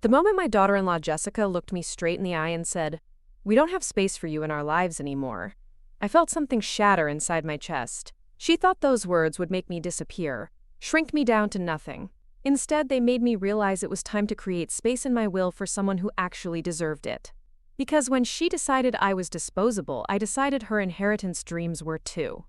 The moment my daughter-in-law Jessica looked me straight in the eye and said, "We don't have space for you in our lives anymore," I felt something shatter inside my chest. She thought those words would make me disappear, shrink me down to nothing. Instead, they made me realize it was time to create space in my will for someone who actually deserved it. Because when she decided I was disposable, I decided her inheritance dreams were too.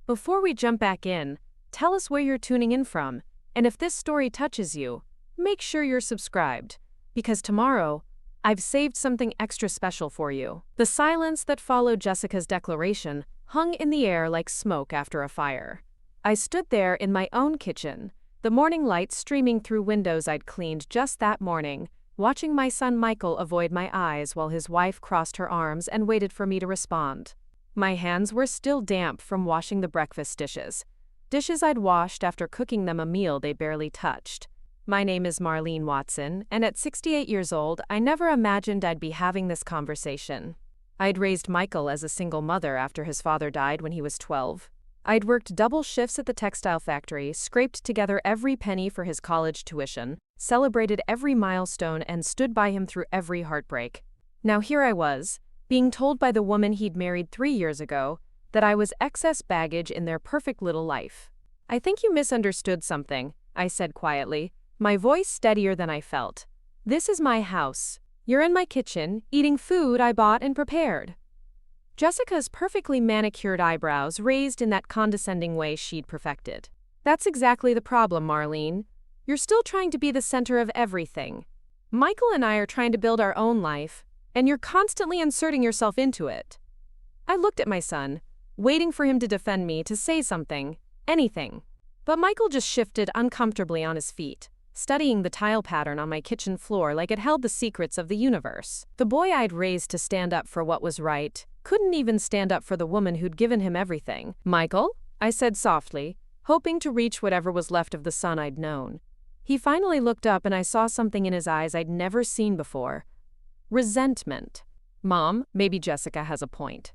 Before we jump back in, tell us where you're tuning in from, and if this story touches you, make sure you're subscribed, because tomorrow, I've saved something extra special for you. The silence that followed Jessica's declaration hung in the air like smoke after a fire. I stood there in my own kitchen, the morning light streaming through windows I'd cleaned just that morning, watching my son Michael avoid my eyes while his wife crossed her arms and waited for me to respond. My hands were still damp from washing the breakfast dishes. Dishes I'd washed after cooking them a meal they barely touched. My name is Marlene Watson, and at 68 years old, I never imagined I'd be having this conversation. I'd raised Michael as a single mother after his father died when he was 12. I'd worked double shifts at the textile factory, scraped together every penny for his college tuition, celebrated every milestone, and stood by him through every heartbreak. Now here I was, being told by the woman he'd married 3 years ago that I was excess baggage in their perfect little life. "I think you misunderstood something," I said quietly, my voice steadier than I felt. "This is my house. You're in my kitchen, eating food I bought and prepared." Jessica's perfectly manicured eyebrows raised in that condescending way she'd perfected. "That's exactly the problem, Marlene. You're still trying to be the center of everything. Michael and I are trying to build our own life, and you're constantly inserting yourself into it." I looked at my son, waiting for him to defend me, to say something, anything. But Michael just shifted uncomfortably on his feet, studying the tile pattern on my kitchen floor like it held the secrets of the universe. The boy I'd raised to stand up for what was right couldn't even stand up for the woman who'd given him everything. "Michael?" I said softly, hoping to reach whatever was left of the son I'd known. He finally looked up, and I saw something in his eyes I'd never seen before. Resentment. "Mom, maybe Jessica has a point.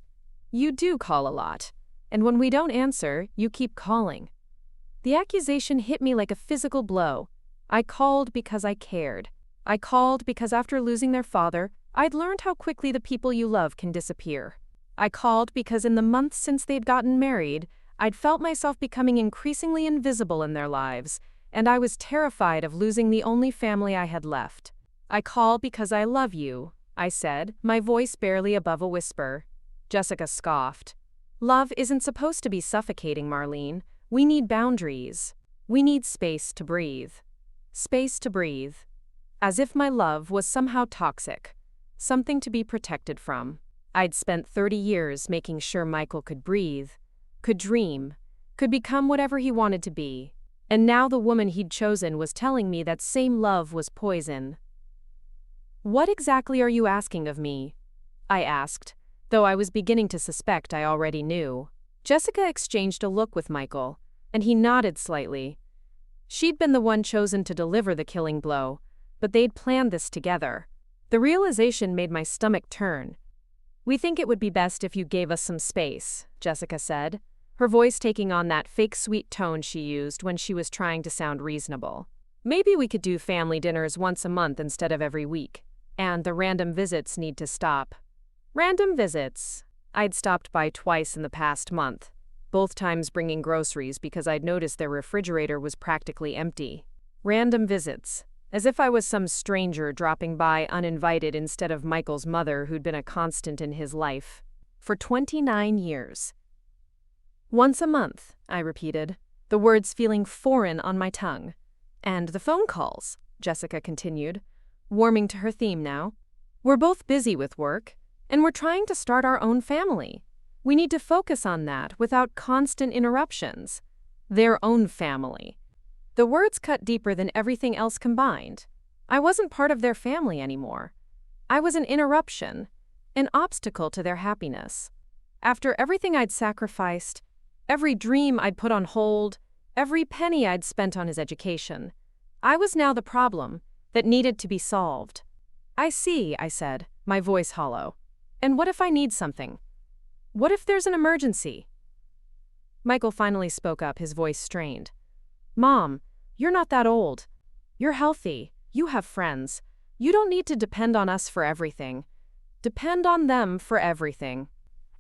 You do call a lot, and when we don't answer, you keep calling." The accusation hit me like a physical blow. I called because I cared. I called because after losing their father, I'd learned how quickly the people you love can disappear. I called because in the months since they'd gotten married, I'd felt myself becoming increasingly invisible in their lives, and I was terrified of losing the only family I had left. "I call because I love you," I said, my voice barely above a whisper. Jessica scoffed. "Love isn't supposed to be suffocating, Marlene. We need boundaries. We need space to breathe." Space to breathe. As if my love was somehow toxic, something to be protected from. I'd spent 30 years making sure Michael could breathe, could dream, could become whatever he wanted to be. And now the woman he'd chosen was telling me that same love was poison. "What exactly are you asking of me?" I asked, though I was beginning to suspect I already knew. Jessica exchanged a look with Michael, and he nodded slightly. She'd been the one chosen to deliver the killing blow, but they'd planned this together. The realization made my stomach turn. "We think it would be best if you gave us some space," Jessica said, her voice taking on that fake sweet tone she used when she was trying to sound reasonable. "Maybe we could do family dinners once a month instead of every week, and the random visits need to stop." Random visits. I'd stopped by twice in the past month, both times bringing groceries because I'd noticed their refrigerator was practically empty. Random visits, as if I was some stranger dropping by uninvited instead of Michael's mother who'd been a constant in his life for 29 years. "Once a month," I repeated, the words feeling foreign on my tongue. "And the phone calls," Jessica continued, warming to her theme now. "We're both busy with work, and we're trying to start our own family. We need to focus on that without constant interruptions. Their own family." The words cut deeper than everything else combined. I wasn't part of their family anymore. I was an interruption, an obstacle to their happiness. After everything I'd sacrificed, every dream I'd put on hold, every penny I'd spent on his education, I was now the problem that needed to be solved. "I see," I said, my voice hollow. "And what if I need something? What if there's an emergency?" Michael finally spoke up, his voice strained. "Mom, you're not that old. You're healthy. You have friends. You don't need to depend on us for everything. Depend on them for everything.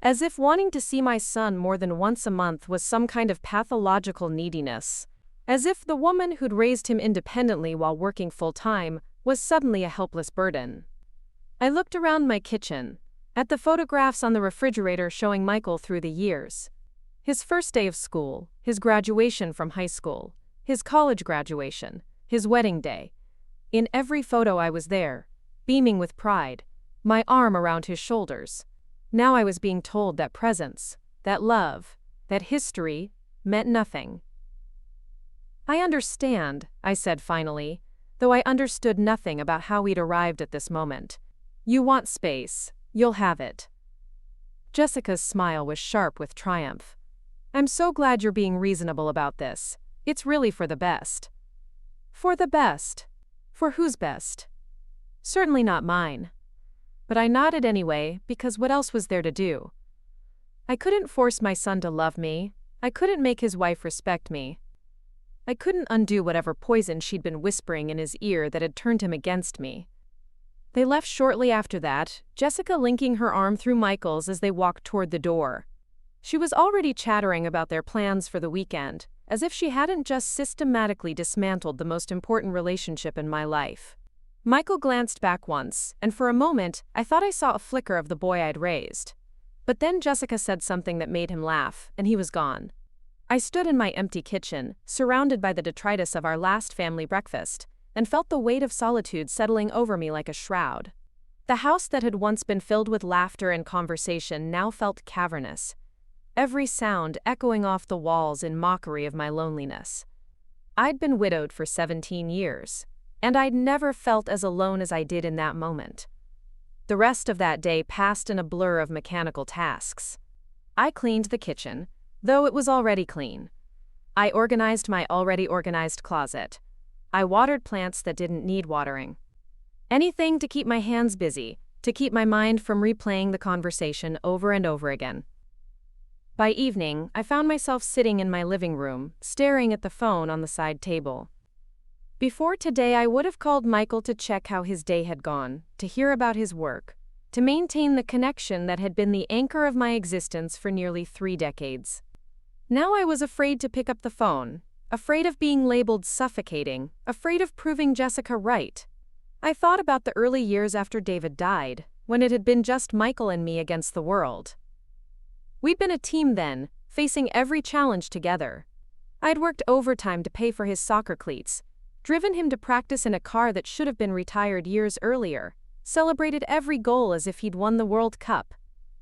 As if wanting to see my son more than once a month was some kind of pathological neediness. As if the woman who'd raised him independently while working full-time was suddenly a helpless burden. I looked around my kitchen, at the photographs on the refrigerator showing Michael through the years. His first day of school, his graduation from high school, his college graduation, his wedding day. In every photo I was there, beaming with pride, my arm around his shoulders. Now I was being told that presence, that love, that history meant nothing. I understand, I said finally, though I understood nothing about how we'd arrived at this moment. You want space, you'll have it. Jessica's smile was sharp with triumph. I'm so glad you're being reasonable about this. It's really for the best. For the best? For whose best? Certainly not mine. But I nodded anyway, because what else was there to do? I couldn't force my son to love me. I couldn't make his wife respect me. I couldn't undo whatever poison she'd been whispering in his ear that had turned him against me. They left shortly after that, Jessica linking her arm through Michael's as they walked toward the door. She was already chattering about their plans for the weekend, as if she hadn't just systematically dismantled the most important relationship in my life. Michael glanced back once, and for a moment, I thought I saw a flicker of the boy I'd raised. But then Jessica said something that made him laugh, and he was gone. I stood in my empty kitchen, surrounded by the detritus of our last family breakfast, and felt the weight of solitude settling over me like a shroud. The house that had once been filled with laughter and conversation now felt cavernous, every sound echoing off the walls in mockery of my loneliness. I'd been widowed for 17 years, and I'd never felt as alone as I did in that moment. The rest of that day passed in a blur of mechanical tasks. I cleaned the kitchen, though it was already clean. I organized my already organized closet. I watered plants that didn't need watering. Anything to keep my hands busy, to keep my mind from replaying the conversation over and over again. By evening, I found myself sitting in my living room, staring at the phone on the side table. Before today, I would have called Michael to check how his day had gone, to hear about his work, to maintain the connection that had been the anchor of my existence for nearly 3 decades. Now I was afraid to pick up the phone, afraid of being labeled suffocating, afraid of proving Jessica right. I thought about the early years after David died, when it had been just Michael and me against the world. We'd been a team then, facing every challenge together. I'd worked overtime to pay for his soccer cleats, driven him to practice in a car that should have been retired years earlier, celebrated every goal as if he'd won the World Cup.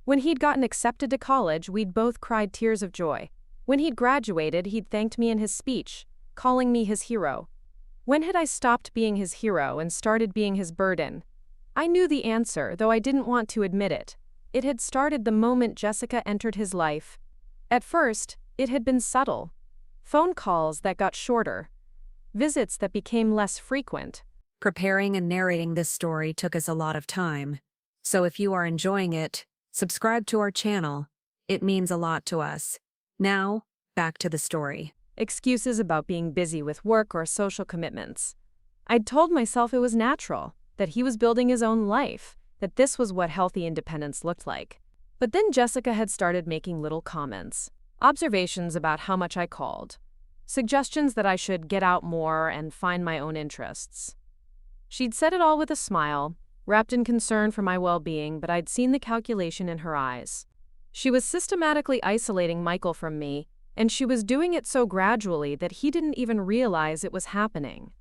When he'd gotten accepted to college, we'd both cried tears of joy. When he'd graduated, he'd thanked me in his speech, calling me his hero. When had I stopped being his hero and started being his burden? I knew the answer, though I didn't want to admit it. It had started the moment Jessica entered his life. At first, it had been subtle. Phone calls that got shorter. Visits that became less frequent. Preparing and narrating this story took us a lot of time. So if you are enjoying it, subscribe to our channel. It means a lot to us. Now, back to the story. Excuses about being busy with work or social commitments. I'd told myself it was natural, that he was building his own life, that this was what healthy independence looked like. But then Jessica had started making little comments, observations about how much I called, suggestions that I should get out more and find my own interests. She'd said it all with a smile, wrapped in concern for my well-being, but I'd seen the calculation in her eyes. She was systematically isolating Michael from me, and she was doing it so gradually that he didn't even realize it was happening.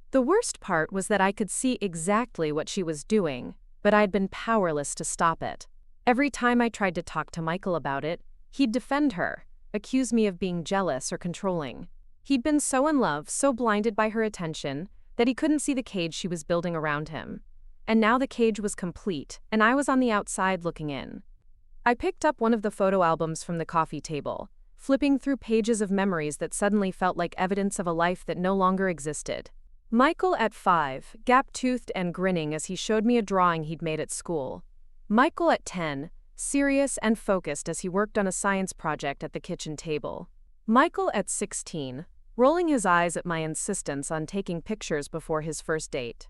The worst part was that I could see exactly what she was doing, but I'd been powerless to stop it. Every time I tried to talk to Michael about it, he'd defend her, accuse me of being jealous or controlling. He'd been so in love, so blinded by her attention, that he couldn't see the cage she was building around him. And now the cage was complete, and I was on the outside looking in. I picked up one of the photo albums from the coffee table, flipping through pages of memories that suddenly felt like evidence of a life that no longer existed. Michael at 5, gap-toothed and grinning as he showed me a drawing he'd made at school. Michael at 10, serious and focused as he worked on a science project at the kitchen table. Michael at 16, rolling his eyes at my insistence on taking pictures before his first date.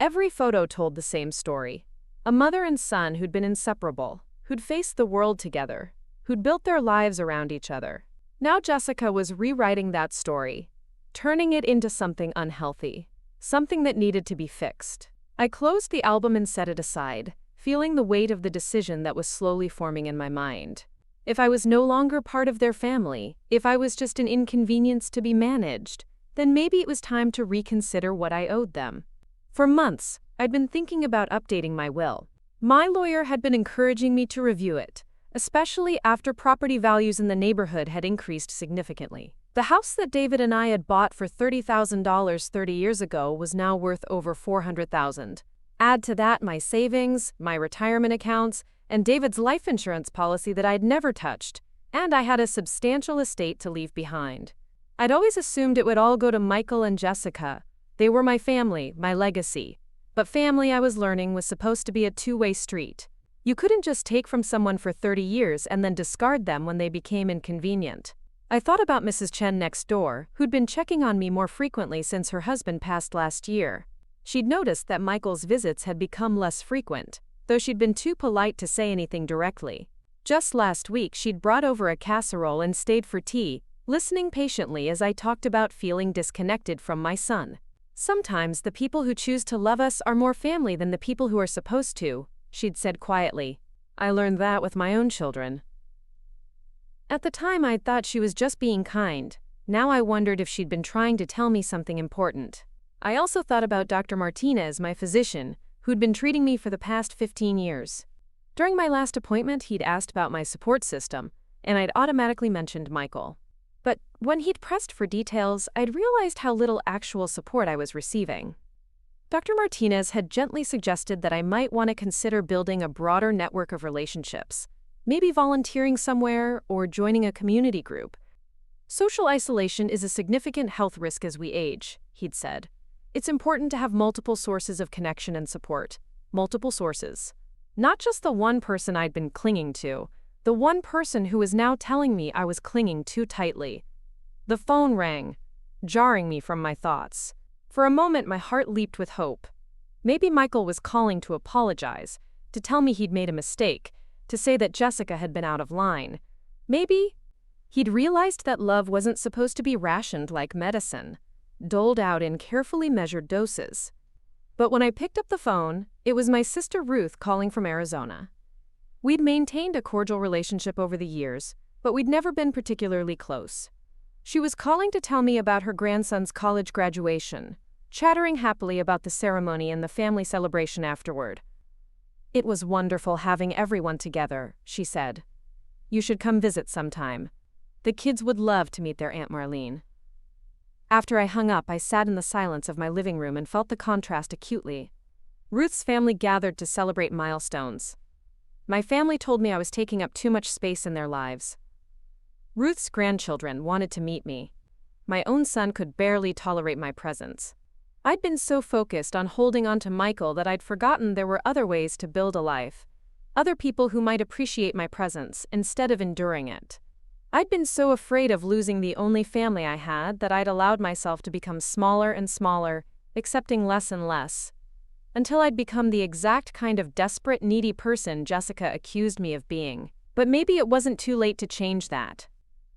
Every photo told the same story. A mother and son who'd been inseparable, who'd faced the world together, who'd built their lives around each other. Now Jessica was rewriting that story, turning it into something unhealthy, something that needed to be fixed. I closed the album and set it aside, feeling the weight of the decision that was slowly forming in my mind. If I was no longer part of their family, if I was just an inconvenience to be managed, then maybe it was time to reconsider what I owed them. For months, I'd been thinking about updating my will. My lawyer had been encouraging me to review it, especially after property values in the neighborhood had increased significantly. The house that David and I had bought for $30,000 30 years ago was now worth over $400,000. Add to that my savings, my retirement accounts, and David's life insurance policy that I'd never touched, and I had a substantial estate to leave behind. I'd always assumed it would all go to Michael and Jessica. They were my family, my legacy. But family, I was learning, was supposed to be a two-way street. You couldn't just take from someone for 30 years and then discard them when they became inconvenient. I thought about Mrs. Chen next door, who'd been checking on me more frequently since her husband passed last year. She'd noticed that Michael's visits had become less frequent, though she'd been too polite to say anything directly. Just last week, she'd brought over a casserole and stayed for tea, listening patiently as I talked about feeling disconnected from my son. Sometimes the people who choose to love us are more family than the people who are supposed to, she'd said quietly. I learned that with my own children. At the time, I'd thought she was just being kind. Now I wondered if she'd been trying to tell me something important. I also thought about Dr. Martinez, my physician, who'd been treating me for the past 15 years. During my last appointment, he'd asked about my support system, and I'd automatically mentioned Michael. But when he'd pressed for details, I'd realized how little actual support I was receiving. Dr. Martinez had gently suggested that I might want to consider building a broader network of relationships, maybe volunteering somewhere or joining a community group. Social isolation is a significant health risk as we age, he'd said. It's important to have multiple sources of connection and support. Multiple sources. Not just the one person I'd been clinging to, the one person who was now telling me I was clinging too tightly. The phone rang, jarring me from my thoughts. For a moment, my heart leaped with hope. Maybe Michael was calling to apologize, to tell me he'd made a mistake, to say that Jessica had been out of line. Maybe he'd realized that love wasn't supposed to be rationed like medicine, doled out in carefully measured doses. But when I picked up the phone, it was my sister Ruth calling from Arizona. We'd maintained a cordial relationship over the years, but we'd never been particularly close. She was calling to tell me about her grandson's college graduation, chattering happily about the ceremony and the family celebration afterward. It was wonderful having everyone together, she said. You should come visit sometime. The kids would love to meet their Aunt Marlene. After I hung up, I sat in the silence of my living room and felt the contrast acutely. Ruth's family gathered to celebrate milestones. My family told me I was taking up too much space in their lives. Ruth's grandchildren wanted to meet me. My own son could barely tolerate my presence. I'd been so focused on holding on to Michael that I'd forgotten there were other ways to build a life, other people who might appreciate my presence instead of enduring it. I'd been so afraid of losing the only family I had that I'd allowed myself to become smaller and smaller, accepting less and less, until I'd become the exact kind of desperate, needy person Jessica accused me of being. But maybe it wasn't too late to change that.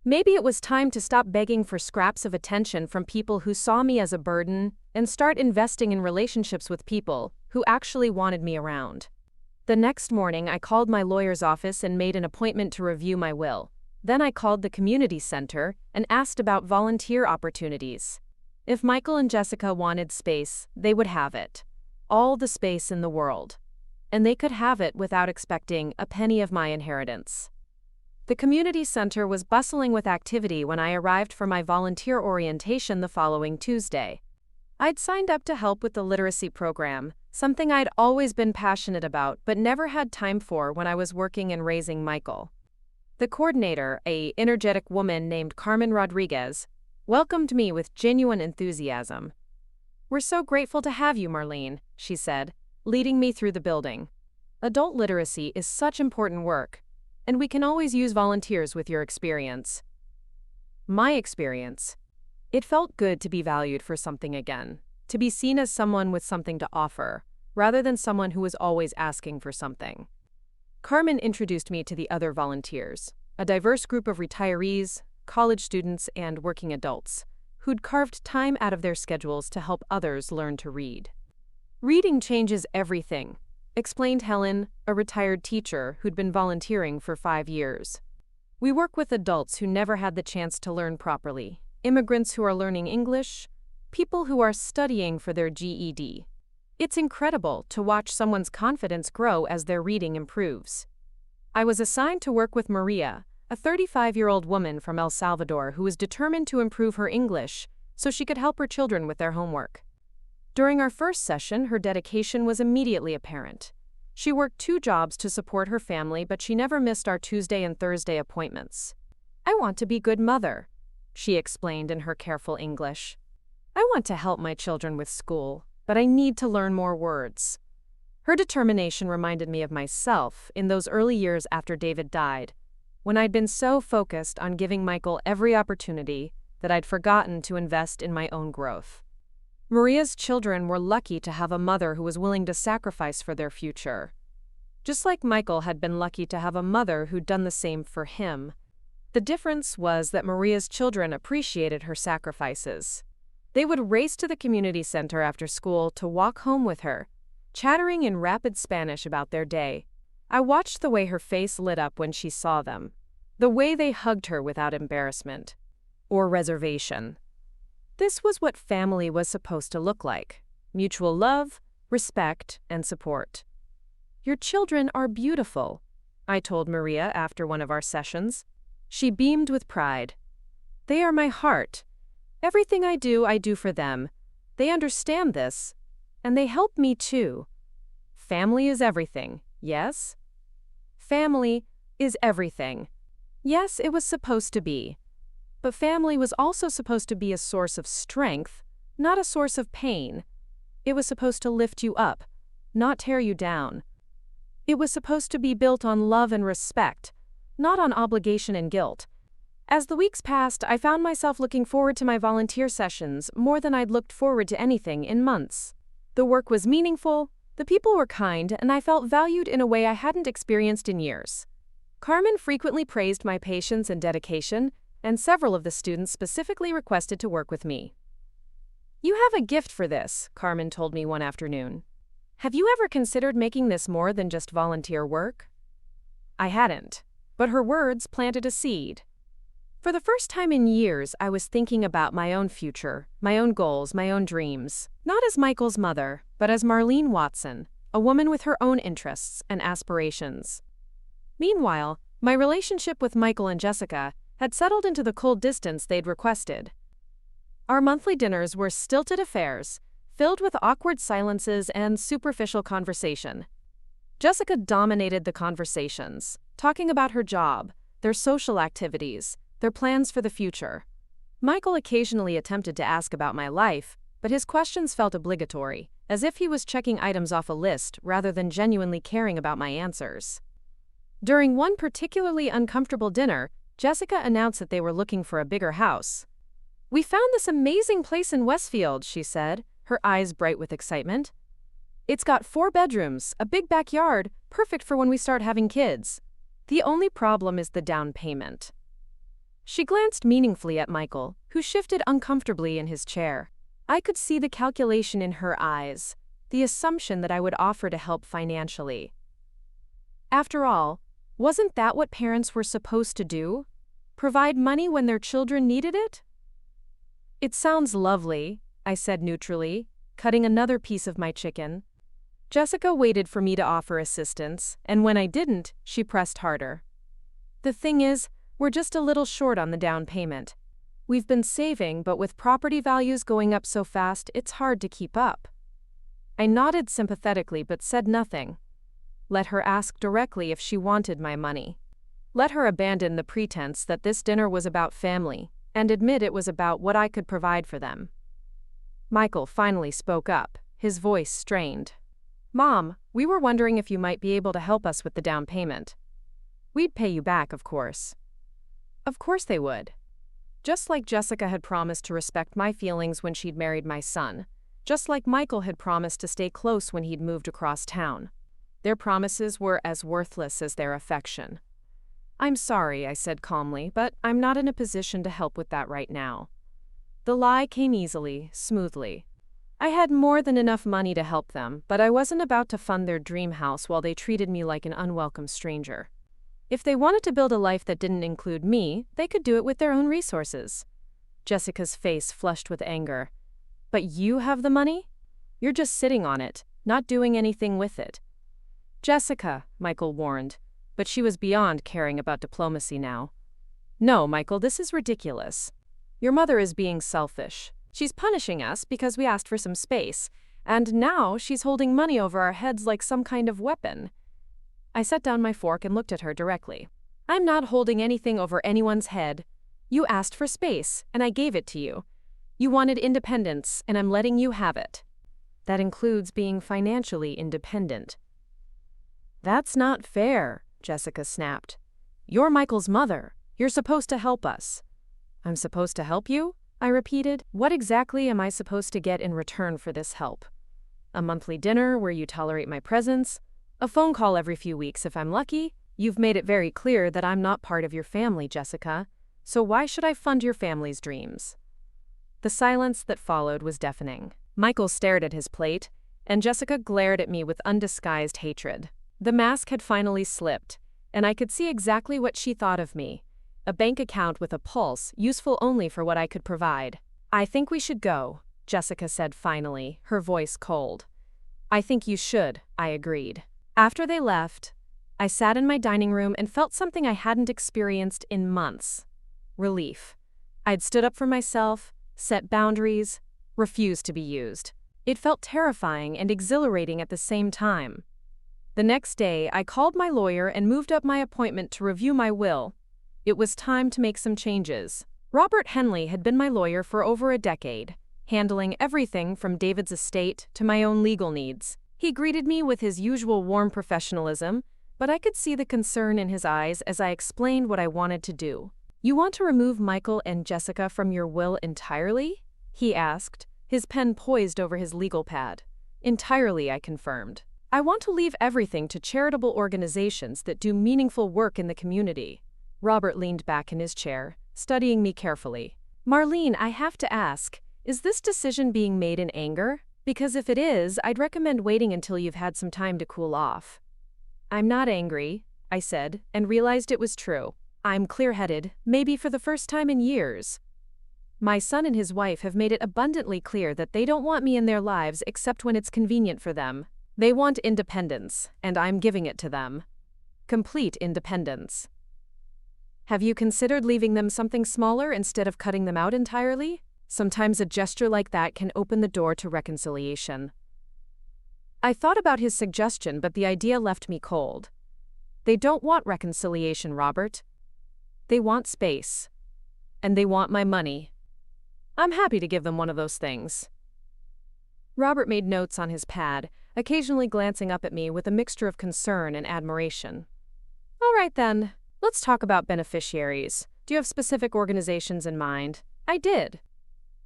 Maybe it was time to stop begging for scraps of attention from people who saw me as a burden and start investing in relationships with people who actually wanted me around. The next morning, I called my lawyer's office and made an appointment to review my will. Then I called the community center and asked about volunteer opportunities. If Michael and Jessica wanted space, they would have it. All the space in the world. And they could have it without expecting a penny of my inheritance. The community center was bustling with activity when I arrived for my volunteer orientation the following Tuesday. I'd signed up to help with the literacy program, something I'd always been passionate about but never had time for when I was working and raising Michael. The coordinator, an energetic woman named Carmen Rodriguez, welcomed me with genuine enthusiasm. "We're so grateful to have you, Marlene," she said, leading me through the building. "Adult literacy is such important work, and we can always use volunteers with your experience." My experience. It felt good to be valued for something again. to be seen as someone with something to offer, rather than someone who was always asking for something. Carmen introduced me to the other volunteers, a diverse group of retirees, college students, and working adults, who'd carved time out of their schedules to help others learn to read. Reading changes everything, explained Helen, a retired teacher who'd been volunteering for 5 years. We work with adults who never had the chance to learn properly, immigrants who are learning English, people who are studying for their GED. It's incredible to watch someone's confidence grow as their reading improves. I was assigned to work with Maria, a 35-year-old woman from El Salvador who was determined to improve her English so she could help her children with their homework. During our first session, her dedication was immediately apparent. She worked 2 jobs to support her family, but she never missed our Tuesday and Thursday appointments. "I want to be a good mother," she explained in her careful English. "I want to help my children with school, but I need to learn more words." Her determination reminded me of myself in those early years after David died, when I'd been so focused on giving Michael every opportunity that I'd forgotten to invest in my own growth. Maria's children were lucky to have a mother who was willing to sacrifice for their future. Just like Michael had been lucky to have a mother who'd done the same for him. The difference was that Maria's children appreciated her sacrifices. They would race to the community center after school to walk home with her, chattering in rapid Spanish about their day. I watched the way her face lit up when she saw them, the way they hugged her without embarrassment or reservation. This was what family was supposed to look like: mutual love, respect, and support. "Your children are beautiful," I told Maria after one of our sessions. She beamed with pride. "They are my heart. Everything I do for them. They understand this, and they help me too. Family is everything, yes? Family is everything. Yes, it was supposed to be. But family was also supposed to be a source of strength, not a source of pain. It was supposed to lift you up, not tear you down. It was supposed to be built on love and respect, not on obligation and guilt." As the weeks passed, I found myself looking forward to my volunteer sessions more than I'd looked forward to anything in months. The work was meaningful, the people were kind, and I felt valued in a way I hadn't experienced in years. Carmen frequently praised my patience and dedication, and several of the students specifically requested to work with me. "You have a gift for this," Carmen told me one afternoon. "Have you ever considered making this more than just volunteer work?" I hadn't, but her words planted a seed. For the first time in years, I was thinking about my own future, my own goals, my own dreams, not as Michael's mother, but as Marlene Watson, a woman with her own interests and aspirations. Meanwhile, my relationship with Michael and Jessica had settled into the cold distance they'd requested. Our monthly dinners were stilted affairs, filled with awkward silences and superficial conversation. Jessica dominated the conversations, talking about her job, their social activities, their plans for the future. Michael occasionally attempted to ask about my life, but his questions felt obligatory, as if he was checking items off a list rather than genuinely caring about my answers. During one particularly uncomfortable dinner, Jessica announced that they were looking for a bigger house. "We found this amazing place in Westfield," she said, her eyes bright with excitement. "It's got 4 bedrooms, a big backyard, perfect for when we start having kids. The only problem is the down payment." She glanced meaningfully at Michael, who shifted uncomfortably in his chair. I could see the calculation in her eyes, the assumption that I would offer to help financially. After all, wasn't that what parents were supposed to do? Provide money when their children needed it? "It sounds lovely," I said neutrally, cutting another piece of my chicken. Jessica waited for me to offer assistance, and when I didn't, she pressed harder. "The thing is, we're just a little short on the down payment. We've been saving, but with property values going up so fast, it's hard to keep up." I nodded sympathetically but said nothing. Let her ask directly if she wanted my money. Let her abandon the pretense that this dinner was about family, and admit it was about what I could provide for them. Michael finally spoke up, his voice strained. "Mom, we were wondering if you might be able to help us with the down payment. We'd pay you back, of course." Of course they would. Just like Jessica had promised to respect my feelings when she'd married my son, just like Michael had promised to stay close when he'd moved across town. Their promises were as worthless as their affection. "I'm sorry," I said calmly, "but I'm not in a position to help with that right now." The lie came easily, smoothly. I had more than enough money to help them, but I wasn't about to fund their dream house while they treated me like an unwelcome stranger. If they wanted to build a life that didn't include me, they could do it with their own resources. Jessica's face flushed with anger. "But you have the money? You're just sitting on it, not doing anything with it." "Jessica," Michael warned, but she was beyond caring about diplomacy now. "No, Michael, this is ridiculous. Your mother is being selfish. She's punishing us because we asked for some space, and now she's holding money over our heads like some kind of weapon." I set down my fork and looked at her directly. "I'm not holding anything over anyone's head. You asked for space, and I gave it to you. You wanted independence, and I'm letting you have it. That includes being financially independent." "That's not fair," Jessica snapped. "You're Michael's mother. You're supposed to help us." "I'm supposed to help you?" I repeated. "What exactly am I supposed to get in return for this help? A monthly dinner where you tolerate my presence? A phone call every few weeks if I'm lucky? You've made it very clear that I'm not part of your family, Jessica. So why should I fund your family's dreams?" The silence that followed was deafening. Michael stared at his plate, and Jessica glared at me with undisguised hatred. The mask had finally slipped, and I could see exactly what she thought of me. A bank account with a pulse, useful only for what I could provide. "I think we should go," Jessica said finally, her voice cold. "I think you should," I agreed. After they left, I sat in my dining room and felt something I hadn't experienced in months. Relief. I'd stood up for myself, set boundaries, refused to be used. It felt terrifying and exhilarating at the same time. The next day, I called my lawyer and moved up my appointment to review my will. It was time to make some changes. Robert Henley had been my lawyer for over a decade, handling everything from David's estate to my own legal needs. He greeted me with his usual warm professionalism, but I could see the concern in his eyes as I explained what I wanted to do. "You want to remove Michael and Jessica from your will entirely?" he asked, his pen poised over his legal pad. "Entirely," I confirmed. "I want to leave everything to charitable organizations that do meaningful work in the community." Robert leaned back in his chair, studying me carefully. "Marlene, I have to ask, is this decision being made in anger? Because if it is, I'd recommend waiting until you've had some time to cool off." "I'm not angry," I said, and realized it was true. "I'm clear-headed, maybe for the first time in years. My son and his wife have made it abundantly clear that they don't want me in their lives except when it's convenient for them. They want independence, and I'm giving it to them. Complete independence. Have you considered leaving them something smaller instead of cutting them out entirely? Sometimes a gesture like that can open the door to reconciliation." I thought about his suggestion, but the idea left me cold. They don't want reconciliation, Robert. They want space. And they want my money. I'm happy to give them one of those things. Robert made notes on his pad, occasionally glancing up at me with a mixture of concern and admiration. "All right then, let's talk about beneficiaries. Do you have specific organizations in mind?" I did.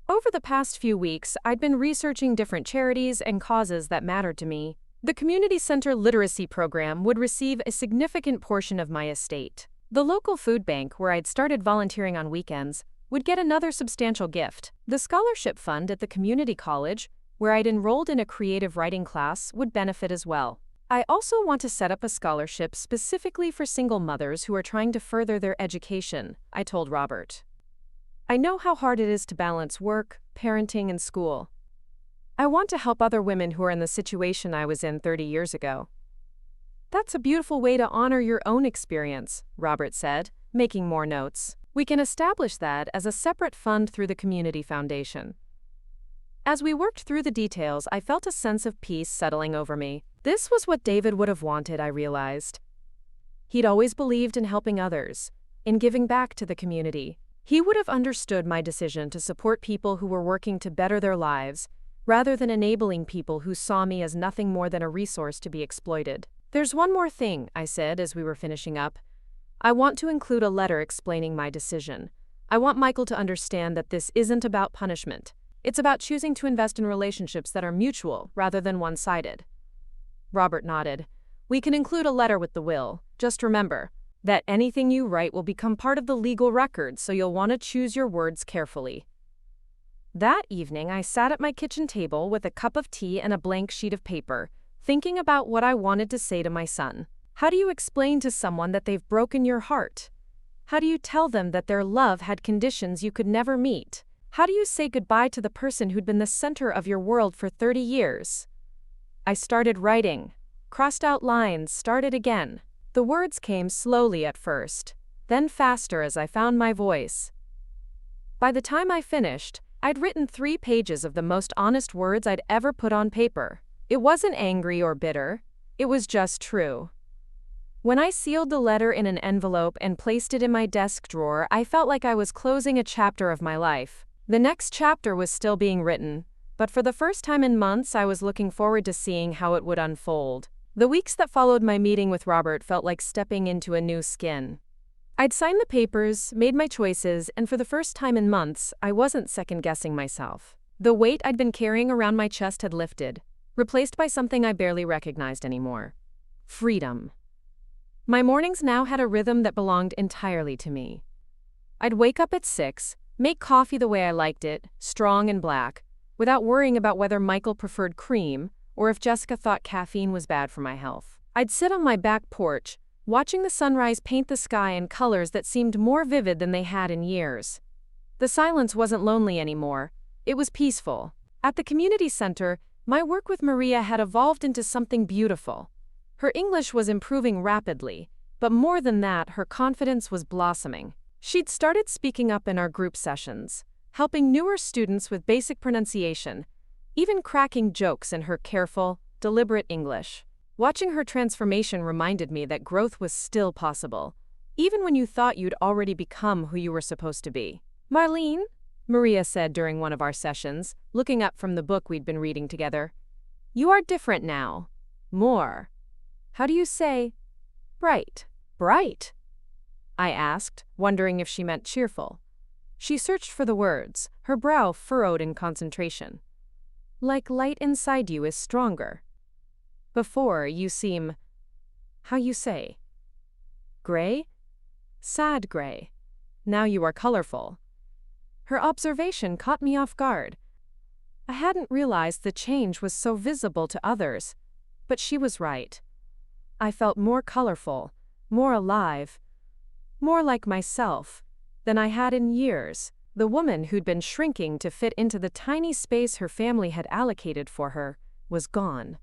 Over the past few weeks, I'd been researching different charities and causes that mattered to me. The community center literacy program would receive a significant portion of my estate. The local food bank, where I'd started volunteering on weekends, would get another substantial gift. The scholarship fund at the community college, where I'd enrolled in a creative writing class, would benefit as well. I also want to set up a scholarship specifically for single mothers who are trying to further their education, I told Robert. I know how hard it is to balance work, parenting, and school. I want to help other women who are in the situation I was in 30 years ago. That's a beautiful way to honor your own experience, Robert said, making more notes. We can establish that as a separate fund through the Community Foundation. As we worked through the details, I felt a sense of peace settling over me. This was what David would have wanted, I realized. He'd always believed in helping others, in giving back to the community. He would have understood my decision to support people who were working to better their lives, rather than enabling people who saw me as nothing more than a resource to be exploited. "There's one more thing," I said as we were finishing up. "I want to include a letter explaining my decision. I want Michael to understand that this isn't about punishment. It's about choosing to invest in relationships that are mutual rather than one-sided. Robert nodded. We can include a letter with the will. Just remember that anything you write will become part of the legal record, so you'll want to choose your words carefully. That evening, I sat at my kitchen table with a cup of tea and a blank sheet of paper, thinking about what I wanted to say to my son. How do you explain to someone that they've broken your heart? How do you tell them that their love had conditions you could never meet? How do you say goodbye to the person who'd been the center of your world for 30 years? I started writing, crossed out lines, started again. The words came slowly at first, then faster as I found my voice. By the time I finished, I'd written 3 pages of the most honest words I'd ever put on paper. It wasn't angry or bitter, it was just true. When I sealed the letter in an envelope and placed it in my desk drawer, I felt like I was closing a chapter of my life. The next chapter was still being written, but for the first time in months, I was looking forward to seeing how it would unfold. The weeks that followed my meeting with Robert felt like stepping into a new skin. I'd signed the papers, made my choices, and for the first time in months, I wasn't second-guessing myself. The weight I'd been carrying around my chest had lifted, replaced by something I barely recognized anymore. Freedom. My mornings now had a rhythm that belonged entirely to me. I'd wake up at 6, make coffee the way I liked it, strong and black, without worrying about whether Michael preferred cream or if Jessica thought caffeine was bad for my health. I'd sit on my back porch, watching the sunrise paint the sky in colors that seemed more vivid than they had in years. The silence wasn't lonely anymore, it was peaceful. At the community center, my work with Maria had evolved into something beautiful. Her English was improving rapidly, but more than that, her confidence was blossoming. She'd started speaking up in our group sessions, helping newer students with basic pronunciation, even cracking jokes in her careful, deliberate English. Watching her transformation reminded me that growth was still possible, even when you thought you'd already become who you were supposed to be. Marlene, Maria said during one of our sessions, looking up from the book we'd been reading together, you are different now. More. How do you say bright? Bright? I asked, wondering if she meant cheerful. She searched for the words, her brow furrowed in concentration. Like light inside you is stronger. Before, you seem, how you say, gray? Sad gray. Now you are colorful. Her observation caught me off guard. I hadn't realized the change was so visible to others, but she was right. I felt more colorful, more alive, more like myself than I had in years. The woman who'd been shrinking to fit into the tiny space her family had allocated for her was gone.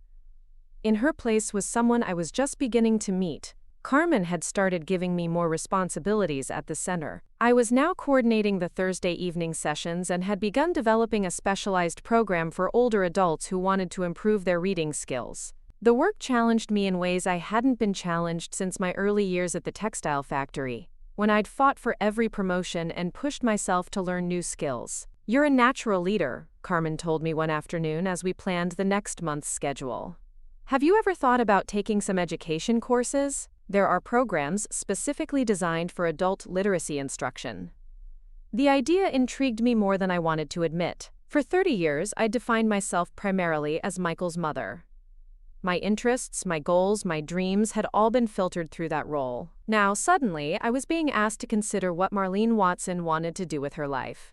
In her place was someone I was just beginning to meet. Carmen had started giving me more responsibilities at the center. I was now coordinating the Thursday evening sessions and had begun developing a specialized program for older adults who wanted to improve their reading skills. The work challenged me in ways I hadn't been challenged since my early years at the textile factory, when I'd fought for every promotion and pushed myself to learn new skills. You're a natural leader, Carmen told me one afternoon as we planned the next month's schedule. Have you ever thought about taking some education courses? There are programs specifically designed for adult literacy instruction. The idea intrigued me more than I wanted to admit. For 30 years, I'd defined myself primarily as Michael's mother. My interests, my goals, my dreams had all been filtered through that role. Now, suddenly, I was being asked to consider what Marlene Watson wanted to do with her life,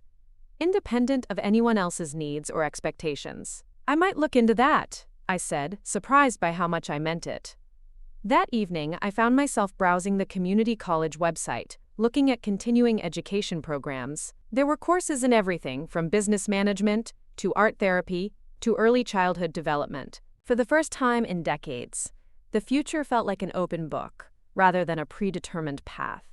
independent of anyone else's needs or expectations. I might look into that, I said, surprised by how much I meant it. That evening, I found myself browsing the community college website, looking at continuing education programs. There were courses in everything from business management, to art therapy, to early childhood development. For the first time in decades, the future felt like an open book, rather than a predetermined path.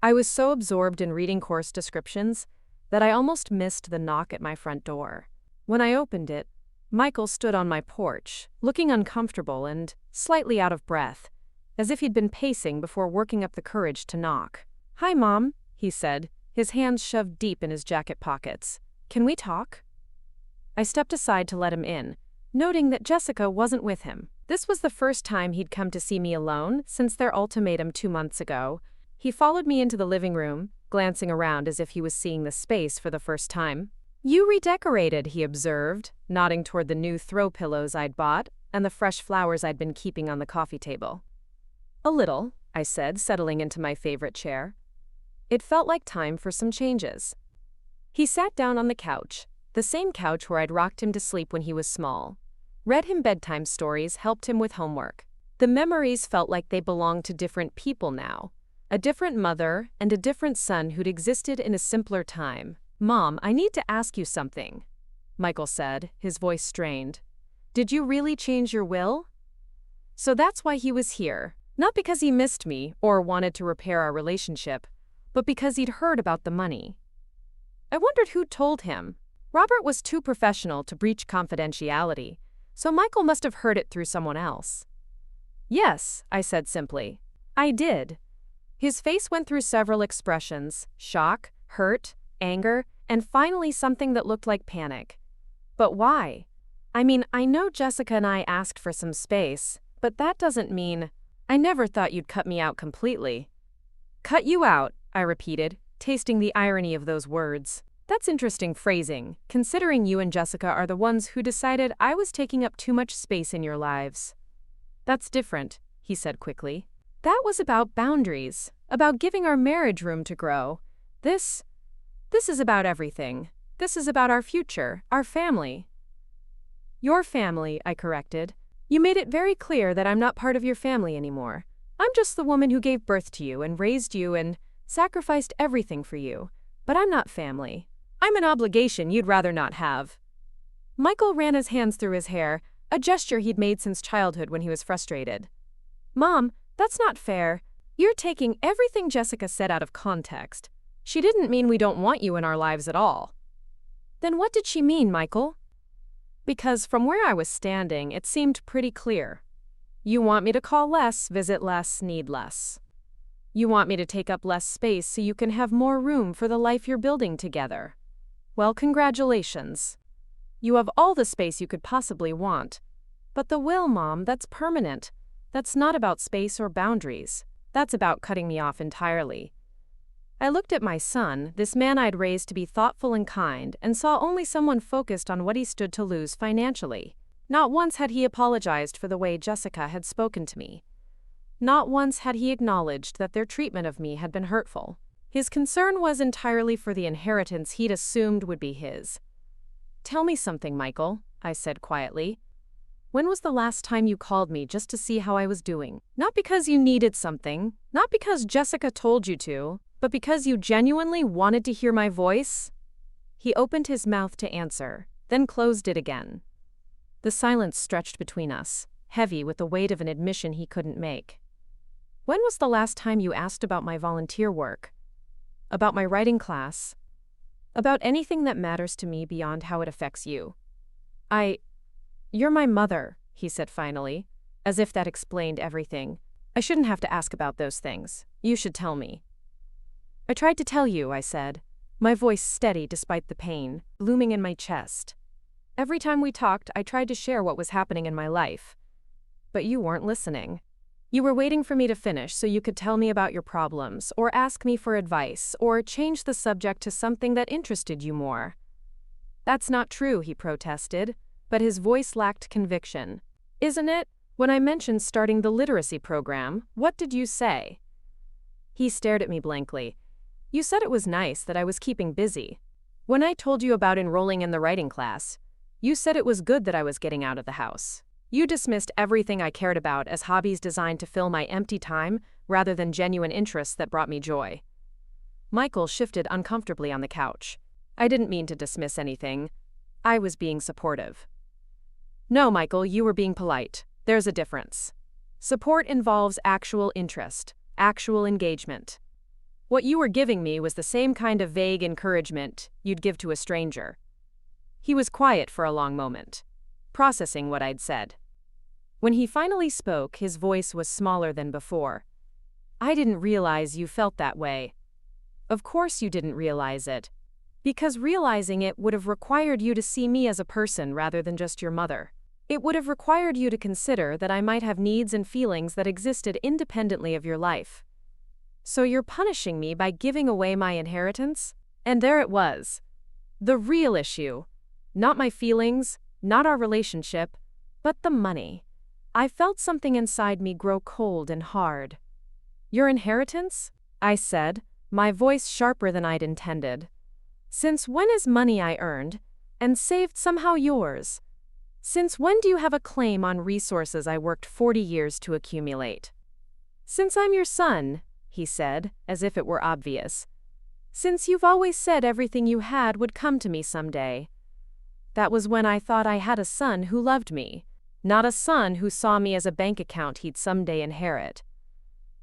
I was so absorbed in reading course descriptions that I almost missed the knock at my front door. When I opened it, Michael stood on my porch, looking uncomfortable and slightly out of breath, as if he'd been pacing before working up the courage to knock. "Hi, Mom," he said, his hands shoved deep in his jacket pockets. "Can we talk?" I stepped aside to let him in, noting that Jessica wasn't with him. This was the first time he'd come to see me alone since their ultimatum 2 months ago. He followed me into the living room, glancing around as if he was seeing the space for the first time. You redecorated, he observed, nodding toward the new throw pillows I'd bought and the fresh flowers I'd been keeping on the coffee table. A little, I said, settling into my favorite chair. It felt like time for some changes. He sat down on the couch, the same couch where I'd rocked him to sleep when he was small. Read him bedtime stories, helped him with homework. The memories felt like they belonged to different people now. A different mother and a different son who'd existed in a simpler time. Mom, I need to ask you something, Michael said, his voice strained. Did you really change your will? So that's why he was here. Not because he missed me or wanted to repair our relationship, but because he'd heard about the money. I wondered who told him. Robert was too professional to breach confidentiality, so Michael must have heard it through someone else. Yes, I said simply. I did. His face went through several expressions: shock, hurt, anger, and finally something that looked like panic. But why? I mean, I know Jessica and I asked for some space, but that doesn't mean... I never thought you'd cut me out completely. Cut you out, I repeated, tasting the irony of those words. That's interesting phrasing, considering you and Jessica are the ones who decided I was taking up too much space in your lives. That's different, he said quickly. That was about boundaries, about giving our marriage room to grow. This is about everything. This is about our future, our family. Your family, I corrected. You made it very clear that I'm not part of your family anymore. I'm just the woman who gave birth to you and raised you and sacrificed everything for you. But I'm not family. I'm an obligation you'd rather not have. Michael ran his hands through his hair, a gesture he'd made since childhood when he was frustrated. Mom, that's not fair. You're taking everything Jessica said out of context. She didn't mean we don't want you in our lives at all. Then what did she mean, Michael? Because from where I was standing, it seemed pretty clear. You want me to call less, visit less, need less. You want me to take up less space so you can have more room for the life you're building together. Well, congratulations. You have all the space you could possibly want. But the will, Mom, that's permanent. That's not about space or boundaries. That's about cutting me off entirely. I looked at my son, this man I'd raised to be thoughtful and kind, and saw only someone focused on what he stood to lose financially. Not once had he apologized for the way Jessica had spoken to me. Not once had he acknowledged that their treatment of me had been hurtful. His concern was entirely for the inheritance he'd assumed would be his. Tell me something, Michael, I said quietly. When was the last time you called me just to see how I was doing? Not because you needed something, not because Jessica told you to, but because you genuinely wanted to hear my voice? He opened his mouth to answer, then closed it again. The silence stretched between us, heavy with the weight of an admission he couldn't make. When was the last time you asked about my volunteer work? About my writing class? About anything that matters to me beyond how it affects you? You're my mother, he said finally, as if that explained everything. I shouldn't have to ask about those things. You should tell me. I tried to tell you, I said, my voice steady despite the pain, looming in my chest. Every time we talked, I tried to share what was happening in my life. But you weren't listening. You were waiting for me to finish so you could tell me about your problems, or ask me for advice, or change the subject to something that interested you more. That's not true, he protested, but his voice lacked conviction. Isn't it? When I mentioned starting the literacy program, what did you say? He stared at me blankly. You said it was nice that I was keeping busy. When I told you about enrolling in the writing class, you said it was good that I was getting out of the house. You dismissed everything I cared about as hobbies designed to fill my empty time rather than genuine interests that brought me joy. Michael shifted uncomfortably on the couch. I didn't mean to dismiss anything. I was being supportive. No, Michael, you were being polite. There's a difference. Support involves actual interest, actual engagement. What you were giving me was the same kind of vague encouragement you'd give to a stranger. He was quiet for a long moment, processing what I'd said. When he finally spoke, his voice was smaller than before. I didn't realize you felt that way. Of course you didn't realize it. Because realizing it would have required you to see me as a person rather than just your mother. It would have required you to consider that I might have needs and feelings that existed independently of your life. So you're punishing me by giving away my inheritance? And there it was. The real issue. Not my feelings, not our relationship, but the money. I felt something inside me grow cold and hard. Your inheritance? I said, my voice sharper than I'd intended. Since when is money I earned and saved somehow yours? Since when do you have a claim on resources I worked 40 years to accumulate? Since I'm your son, he said, as if it were obvious. Since you've always said everything you had would come to me someday. That was when I thought I had a son who loved me, not a son who saw me as a bank account he'd someday inherit.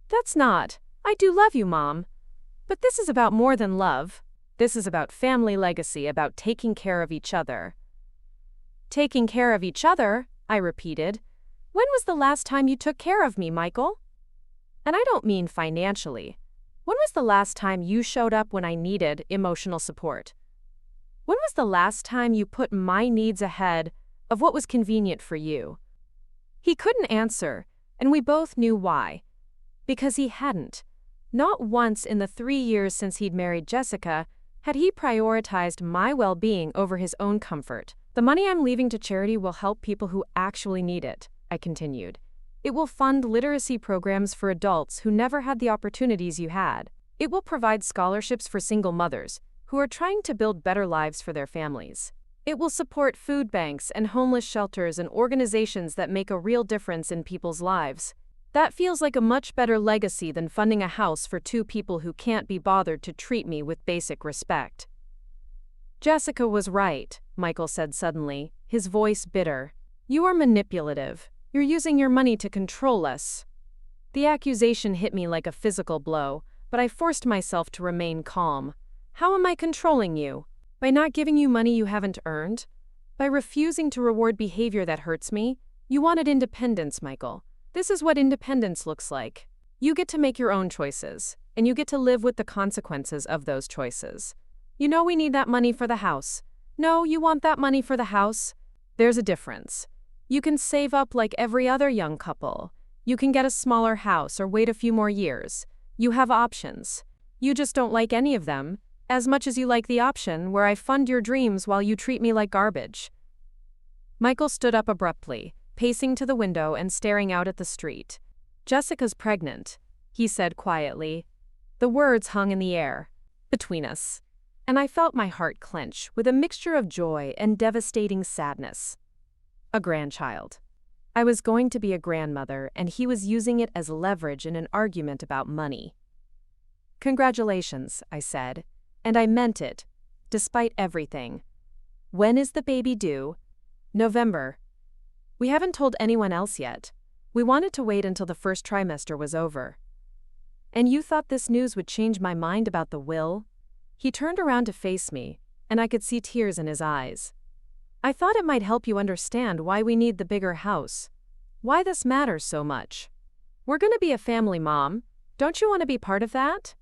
That's not. I do love you, Mom. But this is about more than love. This is about family legacy, about taking care of each other. Taking care of each other, I repeated. When was the last time you took care of me, Michael? And I don't mean financially. When was the last time you showed up when I needed emotional support? When was the last time you put my needs ahead of what was convenient for you? He couldn't answer, and we both knew why. Because he hadn't. Not once in the 3 years since he'd married Jessica had he prioritized my well-being over his own comfort. The money I'm leaving to charity will help people who actually need it, I continued. It will fund literacy programs for adults who never had the opportunities you had. It will provide scholarships for single mothers who are trying to build better lives for their families. It will support food banks and homeless shelters and organizations that make a real difference in people's lives. That feels like a much better legacy than funding a house for 2 people who can't be bothered to treat me with basic respect. Jessica was right, Michael said suddenly, his voice bitter. You are manipulative. You're using your money to control us. The accusation hit me like a physical blow, but I forced myself to remain calm. How am I controlling you? By not giving you money you haven't earned? By refusing to reward behavior that hurts me? You wanted independence, Michael. This is what independence looks like. You get to make your own choices, and you get to live with the consequences of those choices. You know we need that money for the house. No, you want that money for the house? There's a difference. You can save up like every other young couple. You can get a smaller house or wait a few more years. You have options. You just don't like any of them, as much as you like the option where I fund your dreams while you treat me like garbage. Michael stood up abruptly, pacing to the window and staring out at the street. Jessica's pregnant, he said quietly. The words hung in the air, between us, and I felt my heart clench with a mixture of joy and devastating sadness. A grandchild. I was going to be a grandmother, and he was using it as leverage in an argument about money. Congratulations, I said, and I meant it, despite everything. When is the baby due? November. We haven't told anyone else yet. We wanted to wait until the first trimester was over. And you thought this news would change my mind about the will? He turned around to face me, and I could see tears in his eyes. I thought it might help you understand why we need the bigger house. Why this matters so much. We're going to be a family, Mom. Don't you want to be part of that?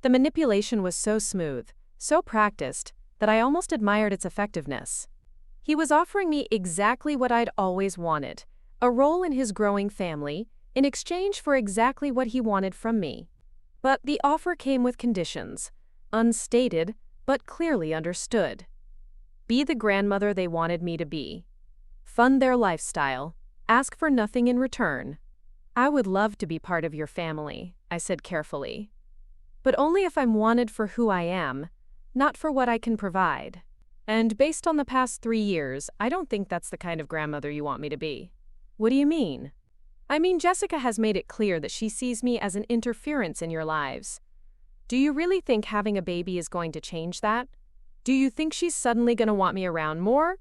The manipulation was so smooth, so practiced, that I almost admired its effectiveness. He was offering me exactly what I'd always wanted, a role in his growing family, in exchange for exactly what he wanted from me. But the offer came with conditions, unstated, but clearly understood. Be the grandmother they wanted me to be. Fund their lifestyle. Ask for nothing in return. I would love to be part of your family, I said carefully. But only if I'm wanted for who I am, not for what I can provide. And based on the past 3 years, I don't think that's the kind of grandmother you want me to be. What do you mean? I mean, Jessica has made it clear that she sees me as an interference in your lives. Do you really think having a baby is going to change that? Do you think she's suddenly going to want me around more?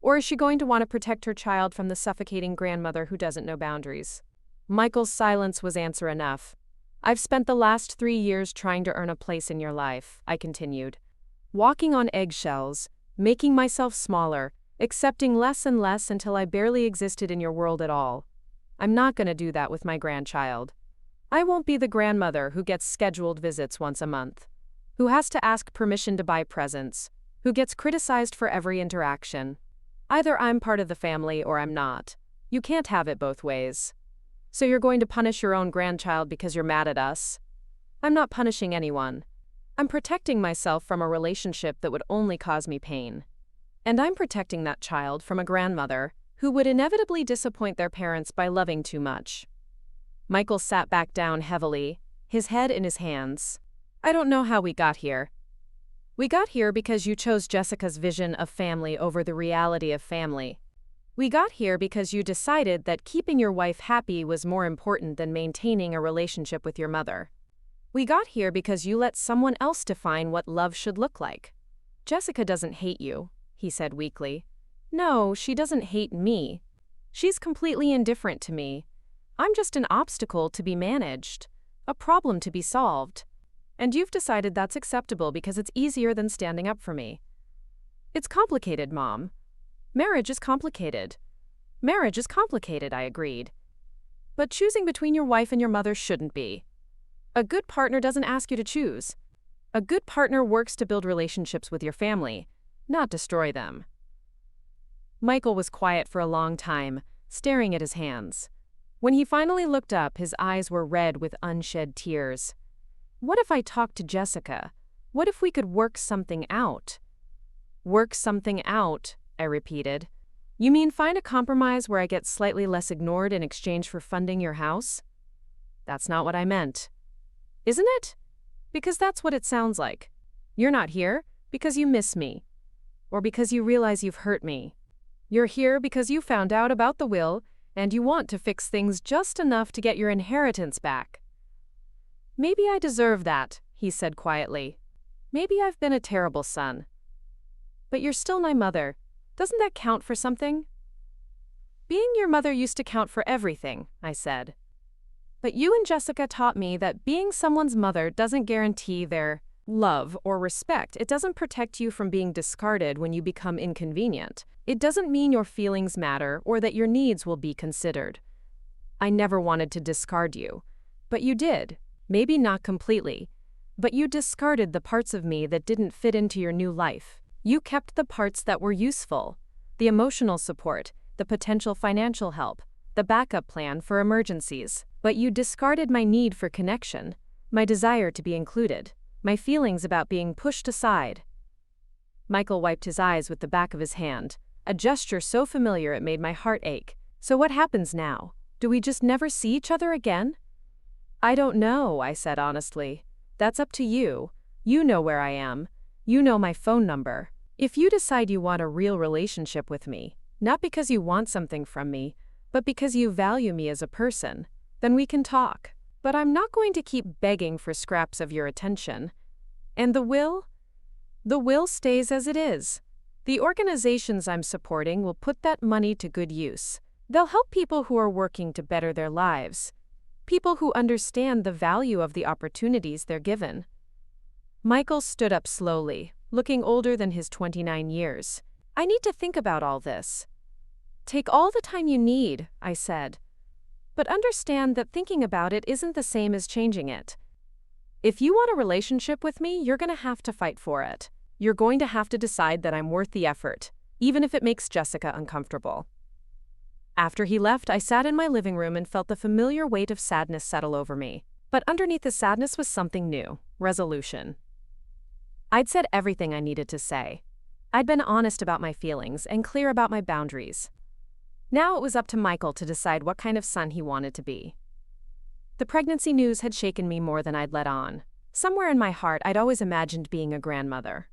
Or is she going to want to protect her child from the suffocating grandmother who doesn't know boundaries? Michael's silence was answer enough. I've spent the last 3 years trying to earn a place in your life, I continued. Walking on eggshells, making myself smaller, accepting less and less until I barely existed in your world at all. I'm not going to do that with my grandchild. I won't be the grandmother who gets scheduled visits once a month, who has to ask permission to buy presents, who gets criticized for every interaction. Either I'm part of the family or I'm not. You can't have it both ways. So you're going to punish your own grandchild because you're mad at us? I'm not punishing anyone. I'm protecting myself from a relationship that would only cause me pain. And I'm protecting that child from a grandmother who would inevitably disappoint their parents by loving too much. Michael sat back down heavily, his head in his hands. I don't know how we got here. We got here because you chose Jessica's vision of family over the reality of family. We got here because you decided that keeping your wife happy was more important than maintaining a relationship with your mother. We got here because you let someone else define what love should look like. Jessica doesn't hate you, he said weakly. No, she doesn't hate me. She's completely indifferent to me. I'm just an obstacle to be managed, a problem to be solved. And you've decided that's acceptable because it's easier than standing up for me. It's complicated, Mom. Marriage is complicated. Marriage is complicated, I agreed. But choosing between your wife and your mother shouldn't be. A good partner doesn't ask you to choose. A good partner works to build relationships with your family, not destroy them. Michael was quiet for a long time, staring at his hands. When he finally looked up, his eyes were red with unshed tears. What if I talked to Jessica? What if we could work something out? Work something out, I repeated. You mean find a compromise where I get slightly less ignored in exchange for funding your house? That's not what I meant. Isn't it? Because that's what it sounds like. You're not here because you miss me, or because you realize you've hurt me. You're here because you found out about the will and you want to fix things just enough to get your inheritance back. Maybe I deserve that, he said quietly. Maybe I've been a terrible son. But you're still my mother. Doesn't that count for something? Being your mother used to count for everything, I said. But you and Jessica taught me that being someone's mother doesn't guarantee their love or respect. It doesn't protect you from being discarded when you become inconvenient. It doesn't mean your feelings matter or that your needs will be considered. I never wanted to discard you, but you did. Maybe not completely, but you discarded the parts of me that didn't fit into your new life. You kept the parts that were useful, the emotional support, the potential financial help, the backup plan for emergencies. But you discarded my need for connection, my desire to be included, my feelings about being pushed aside. Michael wiped his eyes with the back of his hand, a gesture so familiar it made my heart ache. So what happens now? Do we just never see each other again? I don't know, I said honestly. That's up to you. You know where I am. You know my phone number. If you decide you want a real relationship with me, not because you want something from me, but because you value me as a person, then we can talk. But I'm not going to keep begging for scraps of your attention. And the will? The will stays as it is. The organizations I'm supporting will put that money to good use. They'll help people who are working to better their lives. People who understand the value of the opportunities they're given. Michael stood up slowly, looking older than his 29 years. I need to think about all this. Take all the time you need, I said. But understand that thinking about it isn't the same as changing it. If you want a relationship with me, you're going to have to fight for it. You're going to have to decide that I'm worth the effort, even if it makes Jessica uncomfortable. After he left, I sat in my living room and felt the familiar weight of sadness settle over me. But underneath the sadness was something new, resolution. I'd said everything I needed to say. I'd been honest about my feelings and clear about my boundaries. Now it was up to Michael to decide what kind of son he wanted to be. The pregnancy news had shaken me more than I'd let on. Somewhere in my heart, I'd always imagined being a grandmother,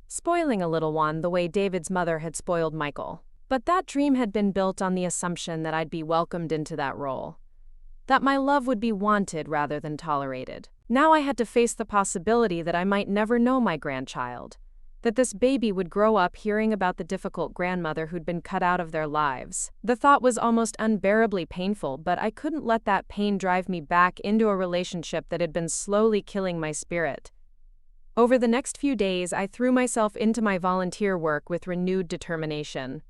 spoiling a little one the way David's mother had spoiled Michael. But that dream had been built on the assumption that I'd be welcomed into that role, that my love would be wanted rather than tolerated. Now I had to face the possibility that I might never know my grandchild, that this baby would grow up hearing about the difficult grandmother who'd been cut out of their lives. The thought was almost unbearably painful, but I couldn't let that pain drive me back into a relationship that had been slowly killing my spirit. Over the next few days, I threw myself into my volunteer work with renewed determination.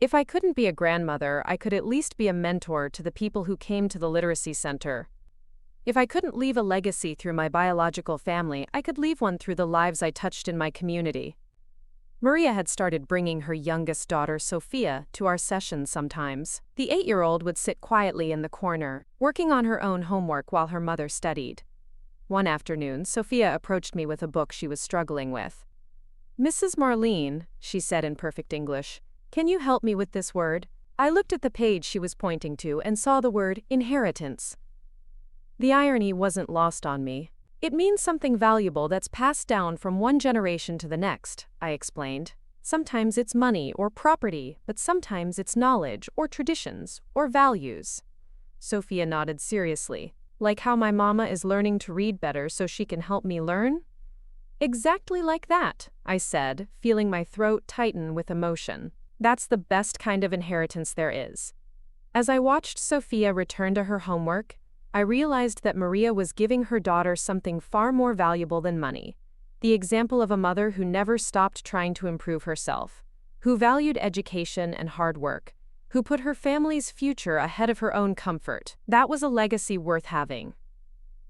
If I couldn't be a grandmother, I could at least be a mentor to the people who came to the literacy center. If I couldn't leave a legacy through my biological family, I could leave one through the lives I touched in my community. Maria had started bringing her youngest daughter, Sophia, to our sessions sometimes. The 8-year-old would sit quietly in the corner, working on her own homework while her mother studied. One afternoon, Sophia approached me with a book she was struggling with. "Mrs. Marlene," she said in perfect English, "can you help me with this word?" I looked at the page she was pointing to and saw the word inheritance. The irony wasn't lost on me. "It means something valuable that's passed down from one generation to the next," I explained. "Sometimes it's money or property, but sometimes it's knowledge or traditions or values." Sophia nodded seriously. "Like how my mama is learning to read better so she can help me learn?" "Exactly like that," I said, feeling my throat tighten with emotion. "That's the best kind of inheritance there is." As I watched Sophia return to her homework, I realized that Maria was giving her daughter something far more valuable than money. The example of a mother who never stopped trying to improve herself, who valued education and hard work, who put her family's future ahead of her own comfort. That was a legacy worth having.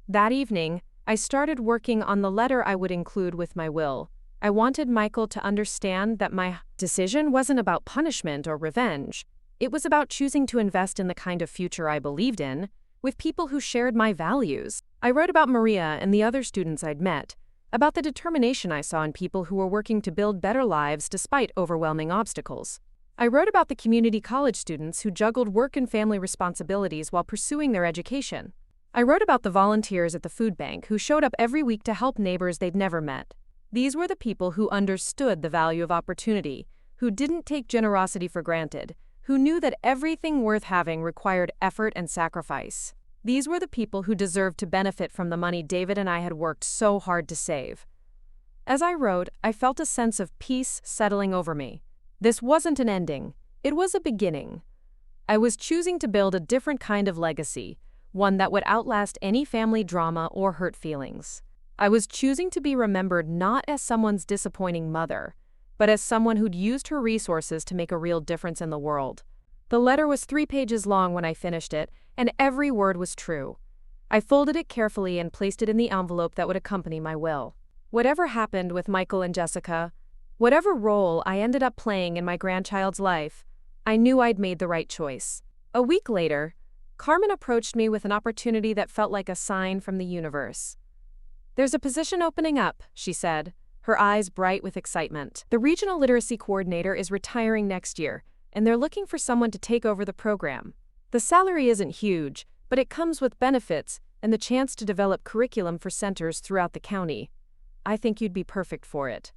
That evening, I started working on the letter I would include with my will. I wanted Michael to understand that my decision wasn't about punishment or revenge. It was about choosing to invest in the kind of future I believed in, with people who shared my values. I wrote about Maria and the other students I'd met, about the determination I saw in people who were working to build better lives despite overwhelming obstacles. I wrote about the community college students who juggled work and family responsibilities while pursuing their education. I wrote about the volunteers at the food bank who showed up every week to help neighbors they'd never met. These were the people who understood the value of opportunity, who didn't take generosity for granted, who knew that everything worth having required effort and sacrifice. These were the people who deserved to benefit from the money David and I had worked so hard to save. As I wrote, I felt a sense of peace settling over me. This wasn't an ending, it was a beginning. I was choosing to build a different kind of legacy, one that would outlast any family drama or hurt feelings. I was choosing to be remembered not as someone's disappointing mother, but as someone who'd used her resources to make a real difference in the world. The letter was 3 pages long when I finished it, and every word was true. I folded it carefully and placed it in the envelope that would accompany my will. Whatever happened with Michael and Jessica, whatever role I ended up playing in my grandchild's life, I knew I'd made the right choice. A week later, Carmen approached me with an opportunity that felt like a sign from the universe. "There's a position opening up," she said, her eyes bright with excitement. "The regional literacy coordinator is retiring next year, and they're looking for someone to take over the program. The salary isn't huge, but it comes with benefits and the chance to develop curriculum for centers throughout the county. I think you'd be perfect for it."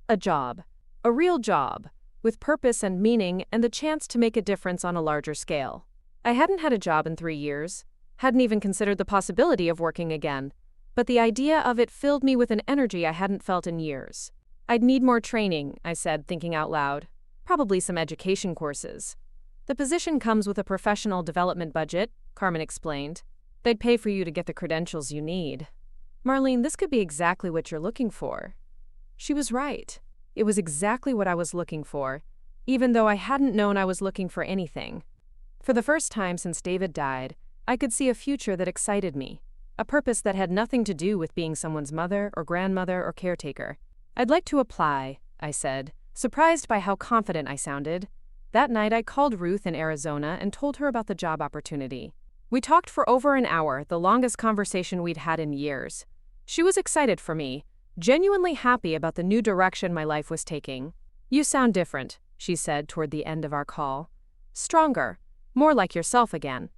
A job. A real job, with purpose and meaning and the chance to make a difference on a larger scale. I hadn't had a job in 3 years, hadn't even considered the possibility of working again, but the idea of it filled me with an energy I hadn't felt in years. "I'd need more training," I said, thinking out loud. "Probably some education courses." "The position comes with a professional development budget," Carmen explained. "They'd pay for you to get the credentials you need." "Marlene, this could be exactly what you're looking for." She was right. It was exactly what I was looking for, even though I hadn't known I was looking for anything. For the first time since David died, I could see a future that excited me, a purpose that had nothing to do with being someone's mother or grandmother or caretaker. "I'd like to apply," I said, surprised by how confident I sounded. That night I called Ruth in Arizona and told her about the job opportunity. We talked for over an hour, the longest conversation we'd had in years. She was excited for me, genuinely happy about the new direction my life was taking. "You sound different," she said toward the end of our call. "Stronger, more like yourself again."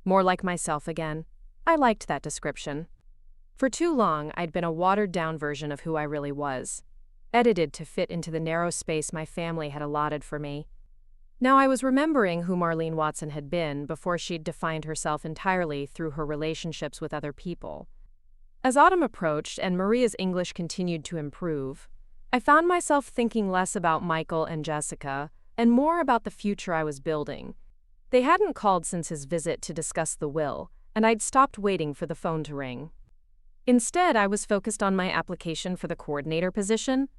More like myself again. I liked that description. For too long, I'd been a watered-down version of who I really was, edited to fit into the narrow space my family had allotted for me. Now I was remembering who Marlene Watson had been before she'd defined herself entirely through her relationships with other people. As autumn approached and Maria's English continued to improve, I found myself thinking less about Michael and Jessica and more about the future I was building. They hadn't called since his visit to discuss the will, and I'd stopped waiting for the phone to ring. Instead, I was focused on my application for the coordinator position,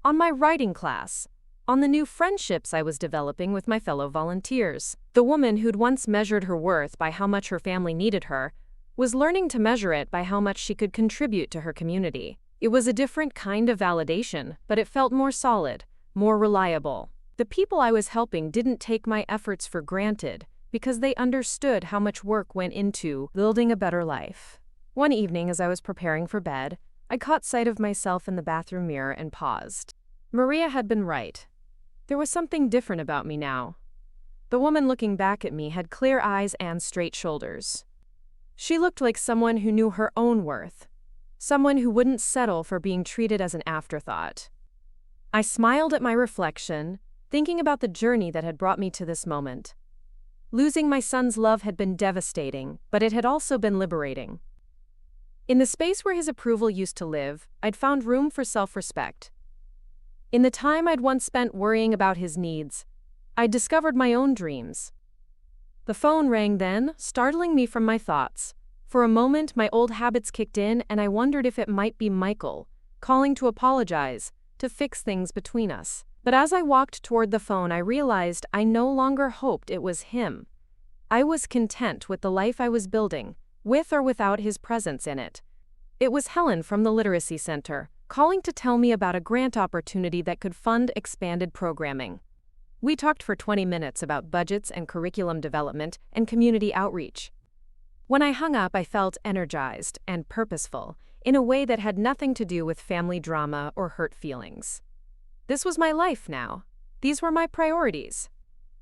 on my writing class, on the new friendships I was developing with my fellow volunteers. The woman who'd once measured her worth by how much her family needed her was learning to measure it by how much she could contribute to her community. It was a different kind of validation, but it felt more solid, more reliable. The people I was helping didn't take my efforts for granted because they understood how much work went into building a better life. One evening, as I was preparing for bed, I caught sight of myself in the bathroom mirror and paused. Maria had been right. There was something different about me now. The woman looking back at me had clear eyes and straight shoulders. She looked like someone who knew her own worth, someone who wouldn't settle for being treated as an afterthought. I smiled at my reflection, thinking about the journey that had brought me to this moment. Losing my son's love had been devastating, but it had also been liberating. In the space where his approval used to live, I'd found room for self-respect. In the time I'd once spent worrying about his needs, I'd discovered my own dreams. The phone rang then, startling me from my thoughts. For a moment, my old habits kicked in, and I wondered if it might be Michael, calling to apologize, to fix things between us. But as I walked toward the phone, I realized I no longer hoped it was him. I was content with the life I was building, with or without his presence in it. It was Helen from the Literacy Center, calling to tell me about a grant opportunity that could fund expanded programming. We talked for 20 minutes about budgets and curriculum development and community outreach. When I hung up, I felt energized and purposeful, in a way that had nothing to do with family drama or hurt feelings. This was my life now. These were my priorities.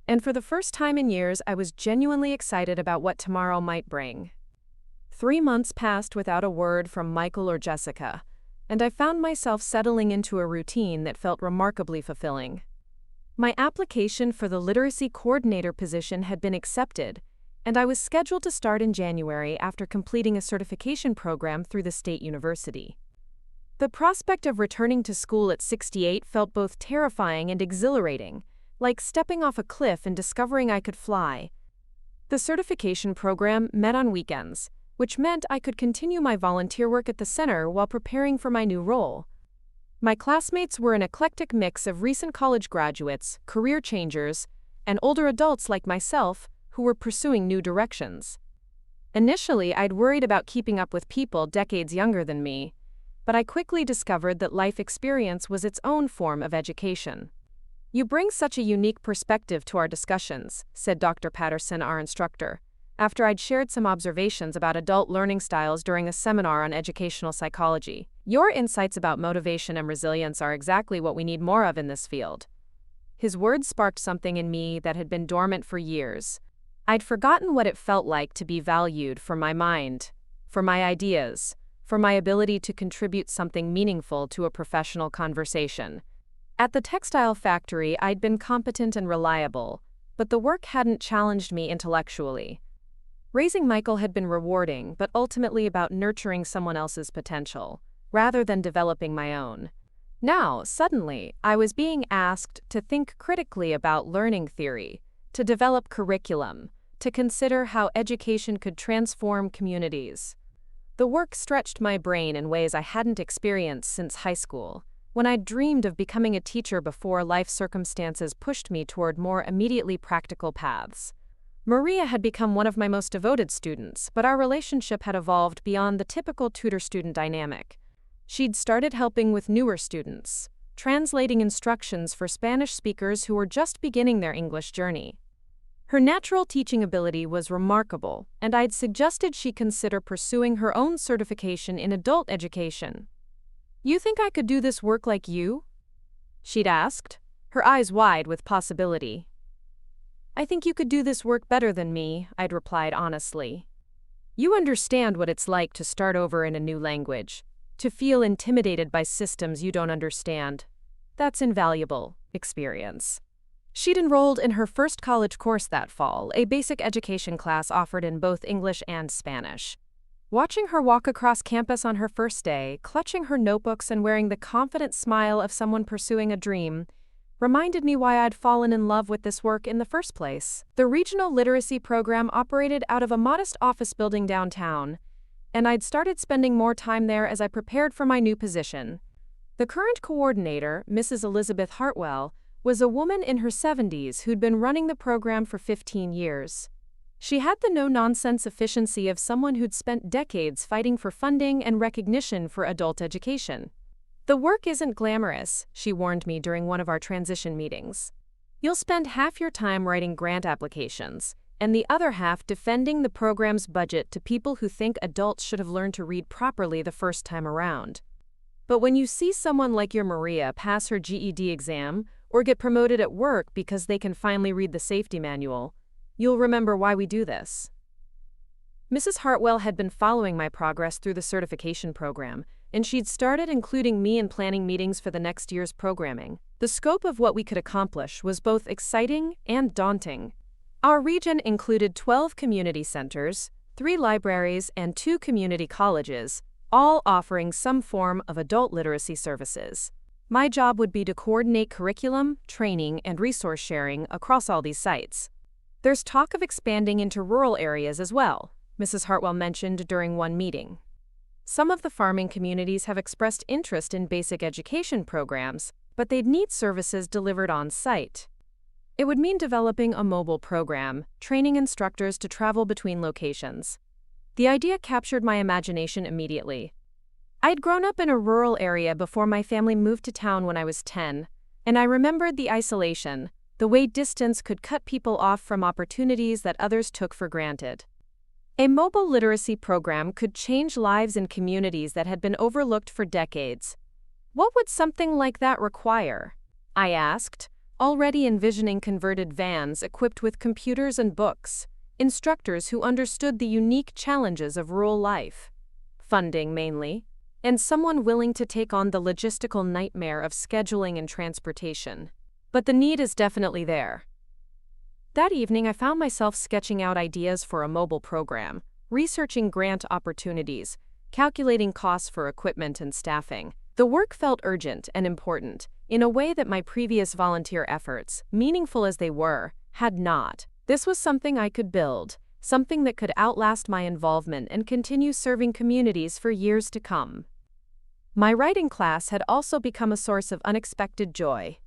And for the first time in years, I was genuinely excited about what tomorrow might bring. 3 months passed without a word from Michael or Jessica, and I found myself settling into a routine that felt remarkably fulfilling. My application for the literacy coordinator position had been accepted, and I was scheduled to start in January after completing a certification program through the state university. The prospect of returning to school at 68 felt both terrifying and exhilarating, like stepping off a cliff and discovering I could fly. The certification program met on weekends, which meant I could continue my volunteer work at the center while preparing for my new role. My classmates were an eclectic mix of recent college graduates, career changers, and older adults like myself who were pursuing new directions. Initially, I'd worried about keeping up with people decades younger than me, but I quickly discovered that life experience was its own form of education. "You bring such a unique perspective to our discussions," said Dr. Patterson, our instructor, after I'd shared some observations about adult learning styles during a seminar on educational psychology. "Your insights about motivation and resilience are exactly what we need more of in this field." His words sparked something in me that had been dormant for years. I'd forgotten what it felt like to be valued for my mind, for my ideas, for my ability to contribute something meaningful to a professional conversation. At the textile factory, I'd been competent and reliable, but the work hadn't challenged me intellectually. Raising Michael had been rewarding, but ultimately about nurturing someone else's potential, rather than developing my own. Now, suddenly, I was being asked to think critically about learning theory, to develop curriculum, to consider how education could transform communities. The work stretched my brain in ways I hadn't experienced since high school, when I'd dreamed of becoming a teacher before life circumstances pushed me toward more immediately practical paths. Maria had become one of my most devoted students, but our relationship had evolved beyond the typical tutor-student dynamic. She'd started helping with newer students, translating instructions for Spanish speakers who were just beginning their English journey. Her natural teaching ability was remarkable, and I'd suggested she consider pursuing her own certification in adult education. "You think I could do this work like you?" she'd asked, her eyes wide with possibility. "I think you could do this work better than me," I'd replied honestly. "You understand what it's like to start over in a new language, to feel intimidated by systems you don't understand. That's invaluable experience." She'd enrolled in her first college course that fall, a basic education class offered in both English and Spanish. Watching her walk across campus on her first day, clutching her notebooks and wearing the confident smile of someone pursuing a dream, reminded me why I'd fallen in love with this work in the first place. The regional literacy program operated out of a modest office building downtown, and I'd started spending more time there as I prepared for my new position. The current coordinator, Mrs. Elizabeth Hartwell, was a woman in her 70s who'd been running the program for 15 years. She had the no-nonsense efficiency of someone who'd spent decades fighting for funding and recognition for adult education. "The work isn't glamorous," she warned me during one of our transition meetings. "You'll spend half your time writing grant applications, and the other half defending the program's budget to people who think adults should have learned to read properly the first time around. But when you see someone like your Maria pass her GED exam or get promoted at work because they can finally read the safety manual, you'll remember why we do this. Mrs. Hartwell had been following my progress through the certification program, and she'd started including me in planning meetings for the next year's programming. The scope of what we could accomplish was both exciting and daunting. Our region included 12 community centers, 3 libraries, and 2 community colleges, all offering some form of adult literacy services. My job would be to coordinate curriculum, training, and resource sharing across all these sites. There's talk of expanding into rural areas as well, Mrs. Hartwell mentioned during one meeting. Some of the farming communities have expressed interest in basic education programs, but they'd need services delivered on site. It would mean developing a mobile program, training instructors to travel between locations. The idea captured my imagination immediately. I'd grown up in a rural area before my family moved to town when I was 10, and I remembered the isolation, the way distance could cut people off from opportunities that others took for granted. A mobile literacy program could change lives in communities that had been overlooked for decades. What would something like that require? I asked, already envisioning converted vans equipped with computers and books, instructors who understood the unique challenges of rural life, funding mainly, and someone willing to take on the logistical nightmare of scheduling and transportation. But the need is definitely there. That evening, I found myself sketching out ideas for a mobile program, researching grant opportunities, calculating costs for equipment and staffing. The work felt urgent and important, in a way that my previous volunteer efforts, meaningful as they were, had not. This was something I could build, something that could outlast my involvement and continue serving communities for years to come. My writing class had also become a source of unexpected joy.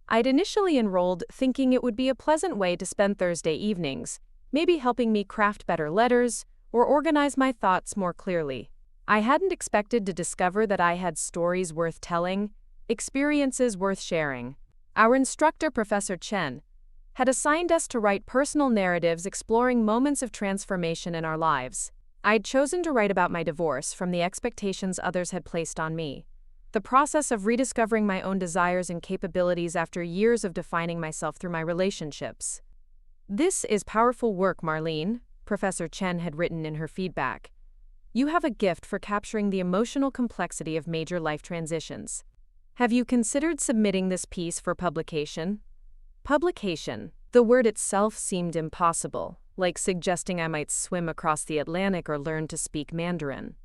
I'd initially enrolled thinking it would be a pleasant way to spend Thursday evenings, maybe helping me craft better letters or organize my thoughts more clearly. I hadn't expected to discover that I had stories worth telling, experiences worth sharing. Our instructor, Professor Chen, had assigned us to write personal narratives exploring moments of transformation in our lives. I'd chosen to write about my divorce from the expectations others had placed on me. The process of rediscovering my own desires and capabilities after years of defining myself through my relationships. "This is powerful work, Marlene," Professor Chen had written in her feedback. "You have a gift for capturing the emotional complexity of major life transitions. Have you considered submitting this piece for publication?" Publication. The word itself seemed impossible, like suggesting I might swim across the Atlantic or learn to speak Mandarin.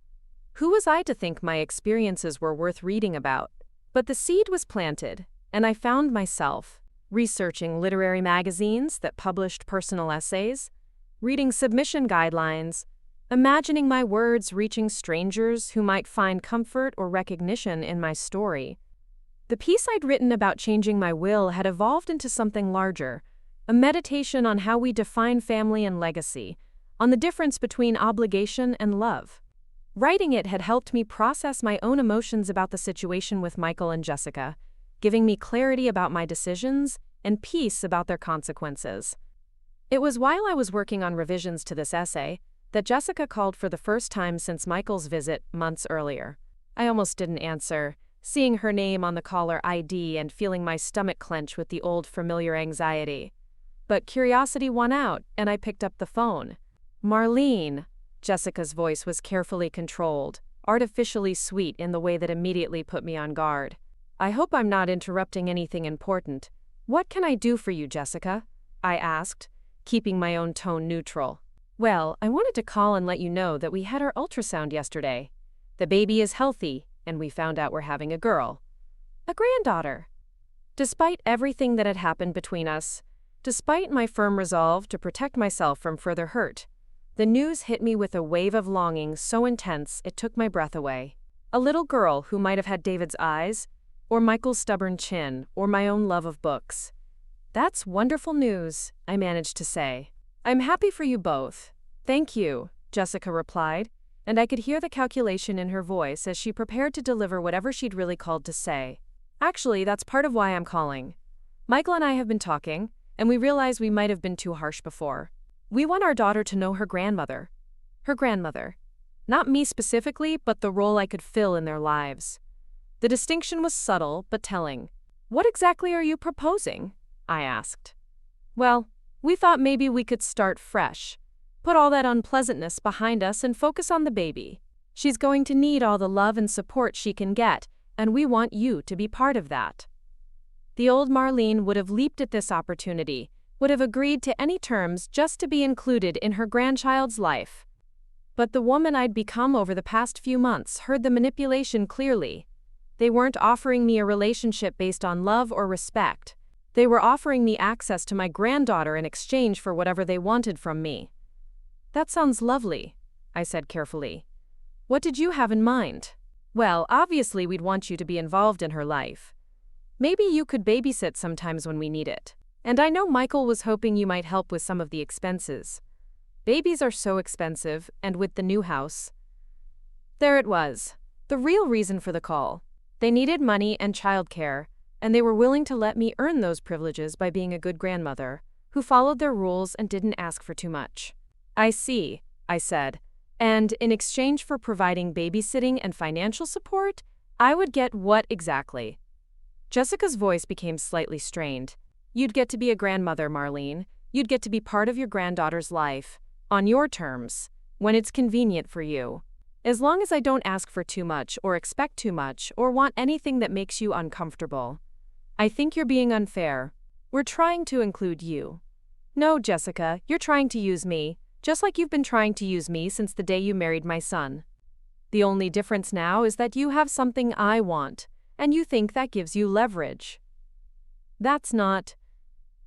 Who was I to think my experiences were worth reading about? But the seed was planted, and I found myself researching literary magazines that published personal essays, reading submission guidelines, imagining my words reaching strangers who might find comfort or recognition in my story. The piece I'd written about changing my will had evolved into something larger, a meditation on how we define family and legacy, on the difference between obligation and love. Writing it had helped me process my own emotions about the situation with Michael and Jessica, giving me clarity about my decisions and peace about their consequences. It was while I was working on revisions to this essay that Jessica called for the first time since Michael's visit months earlier. I almost didn't answer, seeing her name on the caller ID and feeling my stomach clench with the old familiar anxiety. But curiosity won out, and I picked up the phone. "Marlene." Jessica's voice was carefully controlled, artificially sweet in the way that immediately put me on guard. "I hope I'm not interrupting anything important. What can I do for you, Jessica?" I asked, keeping my own tone neutral. "Well, I wanted to call and let you know that we had our ultrasound yesterday. The baby is healthy, and we found out we're having a girl. A granddaughter." Despite everything that had happened between us, despite my firm resolve to protect myself from further hurt, the news hit me with a wave of longing so intense it took my breath away. A little girl who might have had David's eyes, or Michael's stubborn chin, or my own love of books. "That's wonderful news," I managed to say. "I'm happy for you both." "Thank you," Jessica replied, and I could hear the calculation in her voice as she prepared to deliver whatever she'd really called to say. "Actually, that's part of why I'm calling. Michael and I have been talking, and we realize we might have been too harsh before. We want our daughter to know her grandmother. Her grandmother. Not me specifically, but the role I could fill in their lives. The distinction was subtle, but telling. What exactly are you proposing? I asked. Well, we thought maybe we could start fresh. Put all that unpleasantness behind us and focus on the baby. She's going to need all the love and support she can get, and we want you to be part of that. The old Marlene would have leaped at this opportunity, would have agreed to any terms just to be included in her grandchild's life. But the woman I'd become over the past few months heard the manipulation clearly. They weren't offering me a relationship based on love or respect. They were offering me access to my granddaughter in exchange for whatever they wanted from me. That sounds lovely, I said carefully. What did you have in mind? Well, obviously we'd want you to be involved in her life. Maybe you could babysit sometimes when we need it. And I know Michael was hoping you might help with some of the expenses. Babies are so expensive, and with the new house. There it was. The real reason for the call. They needed money and childcare, and they were willing to let me earn those privileges by being a good grandmother, who followed their rules and didn't ask for too much. I see, I said. And in exchange for providing babysitting and financial support, I would get what exactly? Jessica's voice became slightly strained. You'd get to be a grandmother, Marlene. You'd get to be part of your granddaughter's life, on your terms, when it's convenient for you. As long as I don't ask for too much or expect too much or want anything that makes you uncomfortable. I think you're being unfair. We're trying to include you. No, Jessica, you're trying to use me, just like you've been trying to use me since the day you married my son. The only difference now is that you have something I want, and you think that gives you leverage. That's not.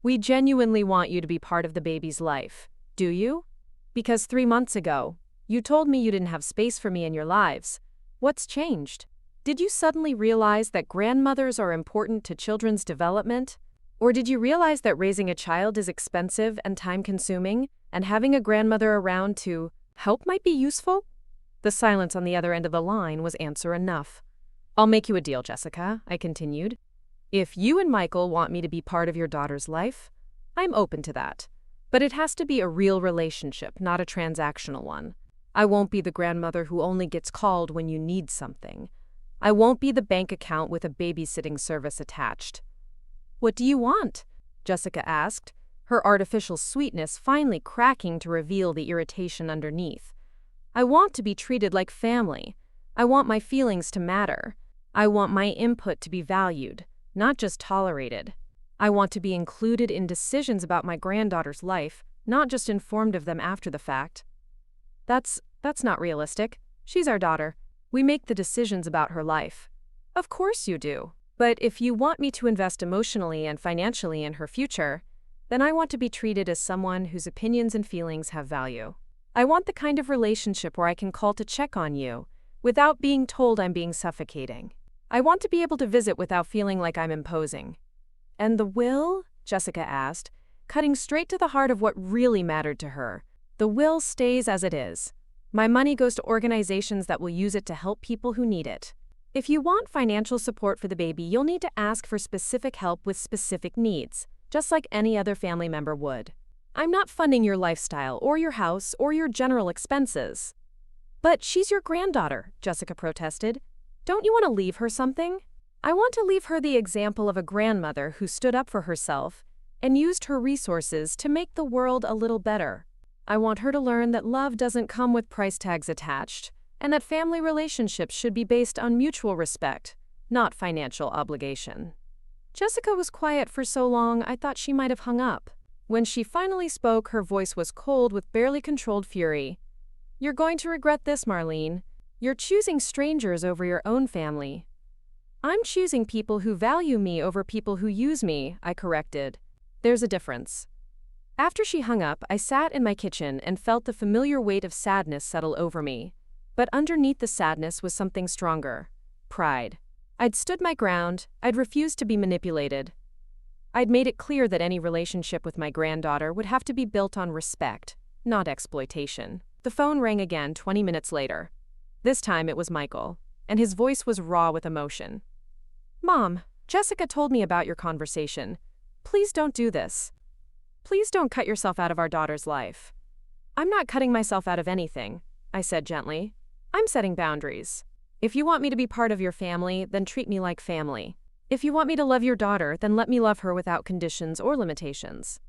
We genuinely want you to be part of the baby's life, do you? Because 3 months ago, you told me you didn't have space for me in your lives. What's changed? Did you suddenly realize that grandmothers are important to children's development? Or did you realize that raising a child is expensive and time-consuming, and having a grandmother around to help might be useful? The silence on the other end of the line was answer enough. I'll make you a deal, Jessica, I continued. If you and Michael want me to be part of your daughter's life, I'm open to that. But it has to be a real relationship, not a transactional one. I won't be the grandmother who only gets called when you need something. I won't be the bank account with a babysitting service attached. What do you want? Jessica asked, her artificial sweetness finally cracking to reveal the irritation underneath. I want to be treated like family. I want my feelings to matter. I want my input to be valued, not just tolerated. I want to be included in decisions about my granddaughter's life, not just informed of them after the fact. That's not realistic. She's our daughter. We make the decisions about her life. Of course you do. But if you want me to invest emotionally and financially in her future, then I want to be treated as someone whose opinions and feelings have value. I want the kind of relationship where I can call to check on you, without being told I'm being suffocating. I want to be able to visit without feeling like I'm imposing. And the will? Jessica asked, cutting straight to the heart of what really mattered to her. The will stays as it is. My money goes to organizations that will use it to help people who need it. If you want financial support for the baby, you'll need to ask for specific help with specific needs, just like any other family member would. I'm not funding your lifestyle or your house or your general expenses. But she's your granddaughter, Jessica protested. Don't you want to leave her something? I want to leave her the example of a grandmother who stood up for herself and used her resources to make the world a little better. I want her to learn that love doesn't come with price tags attached, and that family relationships should be based on mutual respect, not financial obligation. Jessica was quiet for so long I thought she might have hung up. When she finally spoke, her voice was cold with barely controlled fury. You're going to regret this, Marlene. You're choosing strangers over your own family. I'm choosing people who value me over people who use me, I corrected. There's a difference. After she hung up, I sat in my kitchen and felt the familiar weight of sadness settle over me. But underneath the sadness was something stronger. Pride. I'd stood my ground. I'd refused to be manipulated. I'd made it clear that any relationship with my granddaughter would have to be built on respect, not exploitation. The phone rang again 20 minutes later. This time it was Michael, and his voice was raw with emotion. Mom, Jessica told me about your conversation. Please don't do this. Please don't cut yourself out of our daughter's life. I'm not cutting myself out of anything, I said gently. I'm setting boundaries. If you want me to be part of your family, then treat me like family. If you want me to love your daughter, then let me love her without conditions or limitations.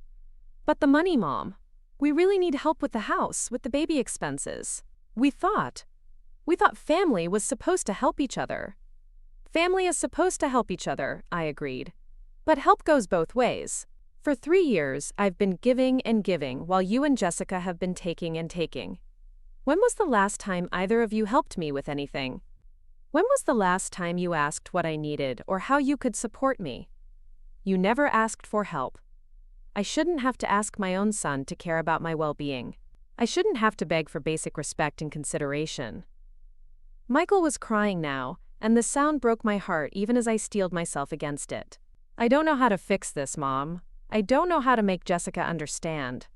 But the money, Mom. We really need help with the house, with the baby expenses. We thought family was supposed to help each other. Family is supposed to help each other, I agreed. But help goes both ways. For 3 years, I've been giving and giving while you and Jessica have been taking and taking. When was the last time either of you helped me with anything? When was the last time you asked what I needed or how you could support me? You never asked for help. I shouldn't have to ask my own son to care about my well-being. I shouldn't have to beg for basic respect and consideration. Michael was crying now, and the sound broke my heart even as I steeled myself against it. I don't know how to fix this, Mom. I don't know how to make Jessica understand.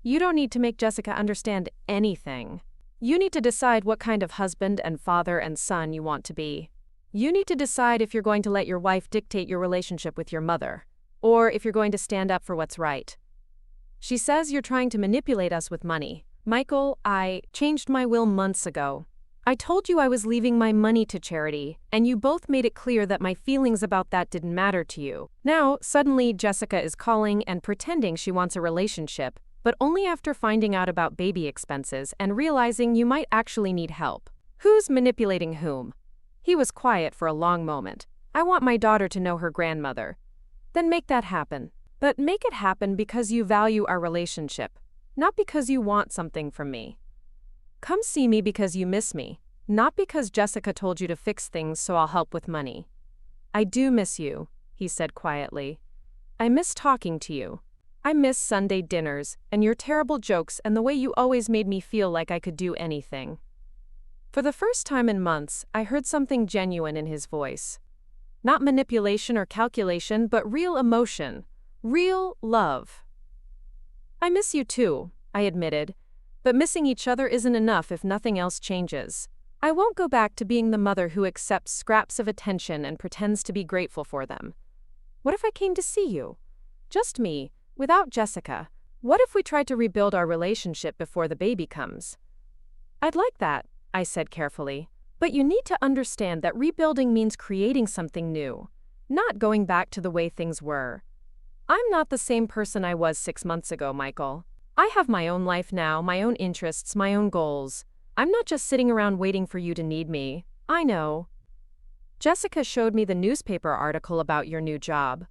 You don't need to make Jessica understand anything. You need to decide what kind of husband and father and son you want to be. You need to decide if you're going to let your wife dictate your relationship with your mother, or if you're going to stand up for what's right. She says you're trying to manipulate us with money. Michael, I changed my will months ago. I told you I was leaving my money to charity, and you both made it clear that my feelings about that didn't matter to you. Now, suddenly Jessica is calling and pretending she wants a relationship, but only after finding out about baby expenses and realizing you might actually need help. Who's manipulating whom? He was quiet for a long moment. I want my daughter to know her grandmother. Then make that happen. But make it happen because you value our relationship, not because you want something from me. Come see me because you miss me, not because Jessica told you to fix things so I'll help with money. I do miss you, he said quietly. I miss talking to you. I miss Sunday dinners and your terrible jokes and the way you always made me feel like I could do anything. For the first time in months, I heard something genuine in his voice. Not manipulation or calculation, but real emotion, real love. I miss you too, I admitted. But missing each other isn't enough if nothing else changes. I won't go back to being the mother who accepts scraps of attention and pretends to be grateful for them. What if I came to see you? Just me, without Jessica. What if we tried to rebuild our relationship before the baby comes? I'd like that, I said carefully. But you need to understand that rebuilding means creating something new, not going back to the way things were. I'm not the same person I was 6 months ago, Michael. I have my own life now, my own interests, my own goals. I'm not just sitting around waiting for you to need me. I know. Jessica showed me the newspaper article about your new job.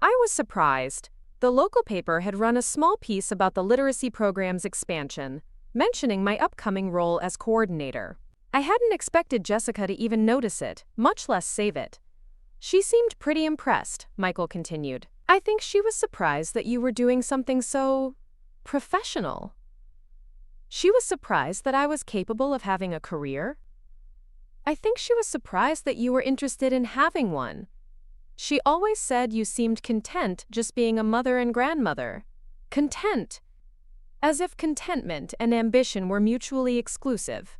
I was surprised. The local paper had run a small piece about the literacy program's expansion, mentioning my upcoming role as coordinator. I hadn't expected Jessica to even notice it, much less save it. She seemed pretty impressed, Michael continued. I think she was surprised that you were doing something so professional. She was surprised that I was capable of having a career. I think she was surprised that you were interested in having one. She always said you seemed content just being a mother and grandmother. Content. As if contentment and ambition were mutually exclusive.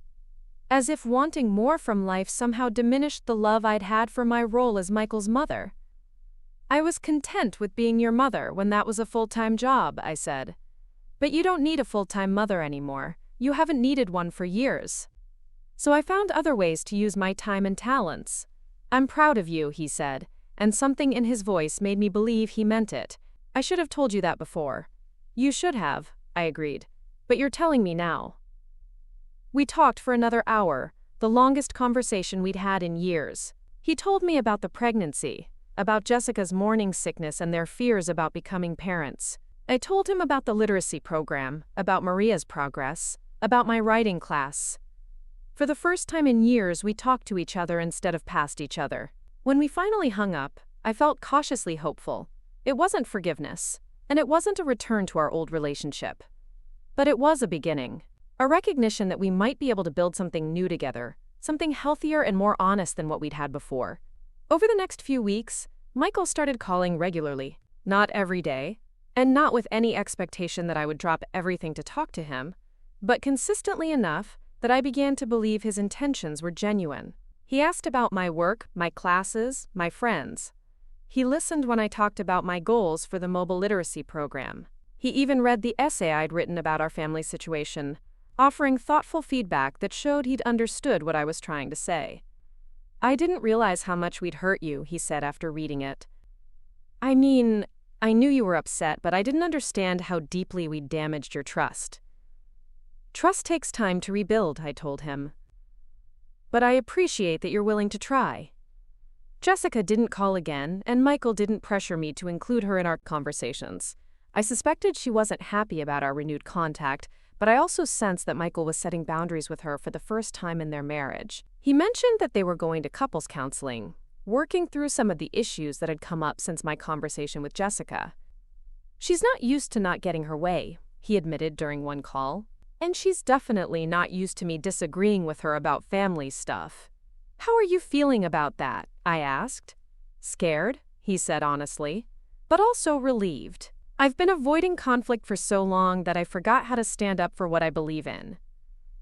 As if wanting more from life somehow diminished the love I'd had for my role as Michael's mother. I was content with being your mother when that was a full-time job, I said. But you don't need a full-time mother anymore. You haven't needed one for years. So I found other ways to use my time and talents. I'm proud of you, he said, and something in his voice made me believe he meant it. I should have told you that before. You should have, I agreed. But you're telling me now. We talked for another hour, the longest conversation we'd had in years. He told me about the pregnancy, about Jessica's morning sickness and their fears about becoming parents. I told him about the literacy program, about Maria's progress, about my writing class. For the first time in years, we talked to each other instead of past each other. When we finally hung up, I felt cautiously hopeful. It wasn't forgiveness, and it wasn't a return to our old relationship. But it was a beginning, a recognition that we might be able to build something new together, something healthier and more honest than what we'd had before. Over the next few weeks, Michael started calling regularly, not every day, and not with any expectation that I would drop everything to talk to him, but consistently enough that I began to believe his intentions were genuine. He asked about my work, my classes, my friends. He listened when I talked about my goals for the mobile literacy program. He even read the essay I'd written about our family situation, offering thoughtful feedback that showed he'd understood what I was trying to say. "I didn't realize how much we'd hurt you," he said after reading it. "I mean, I knew you were upset, but I didn't understand how deeply we'd damaged your trust." "Trust takes time to rebuild," I told him. "But I appreciate that you're willing to try." Jessica didn't call again, and Michael didn't pressure me to include her in our conversations. I suspected she wasn't happy about our renewed contact, but I also sensed that Michael was setting boundaries with her for the first time in their marriage. He mentioned that they were going to couples counseling, working through some of the issues that had come up since my conversation with Jessica. "She's not used to not getting her way," he admitted during one call. "And she's definitely not used to me disagreeing with her about family stuff." "How are you feeling about that?" I asked. "Scared," he said honestly, "but also relieved. I've been avoiding conflict for so long that I forgot how to stand up for what I believe in."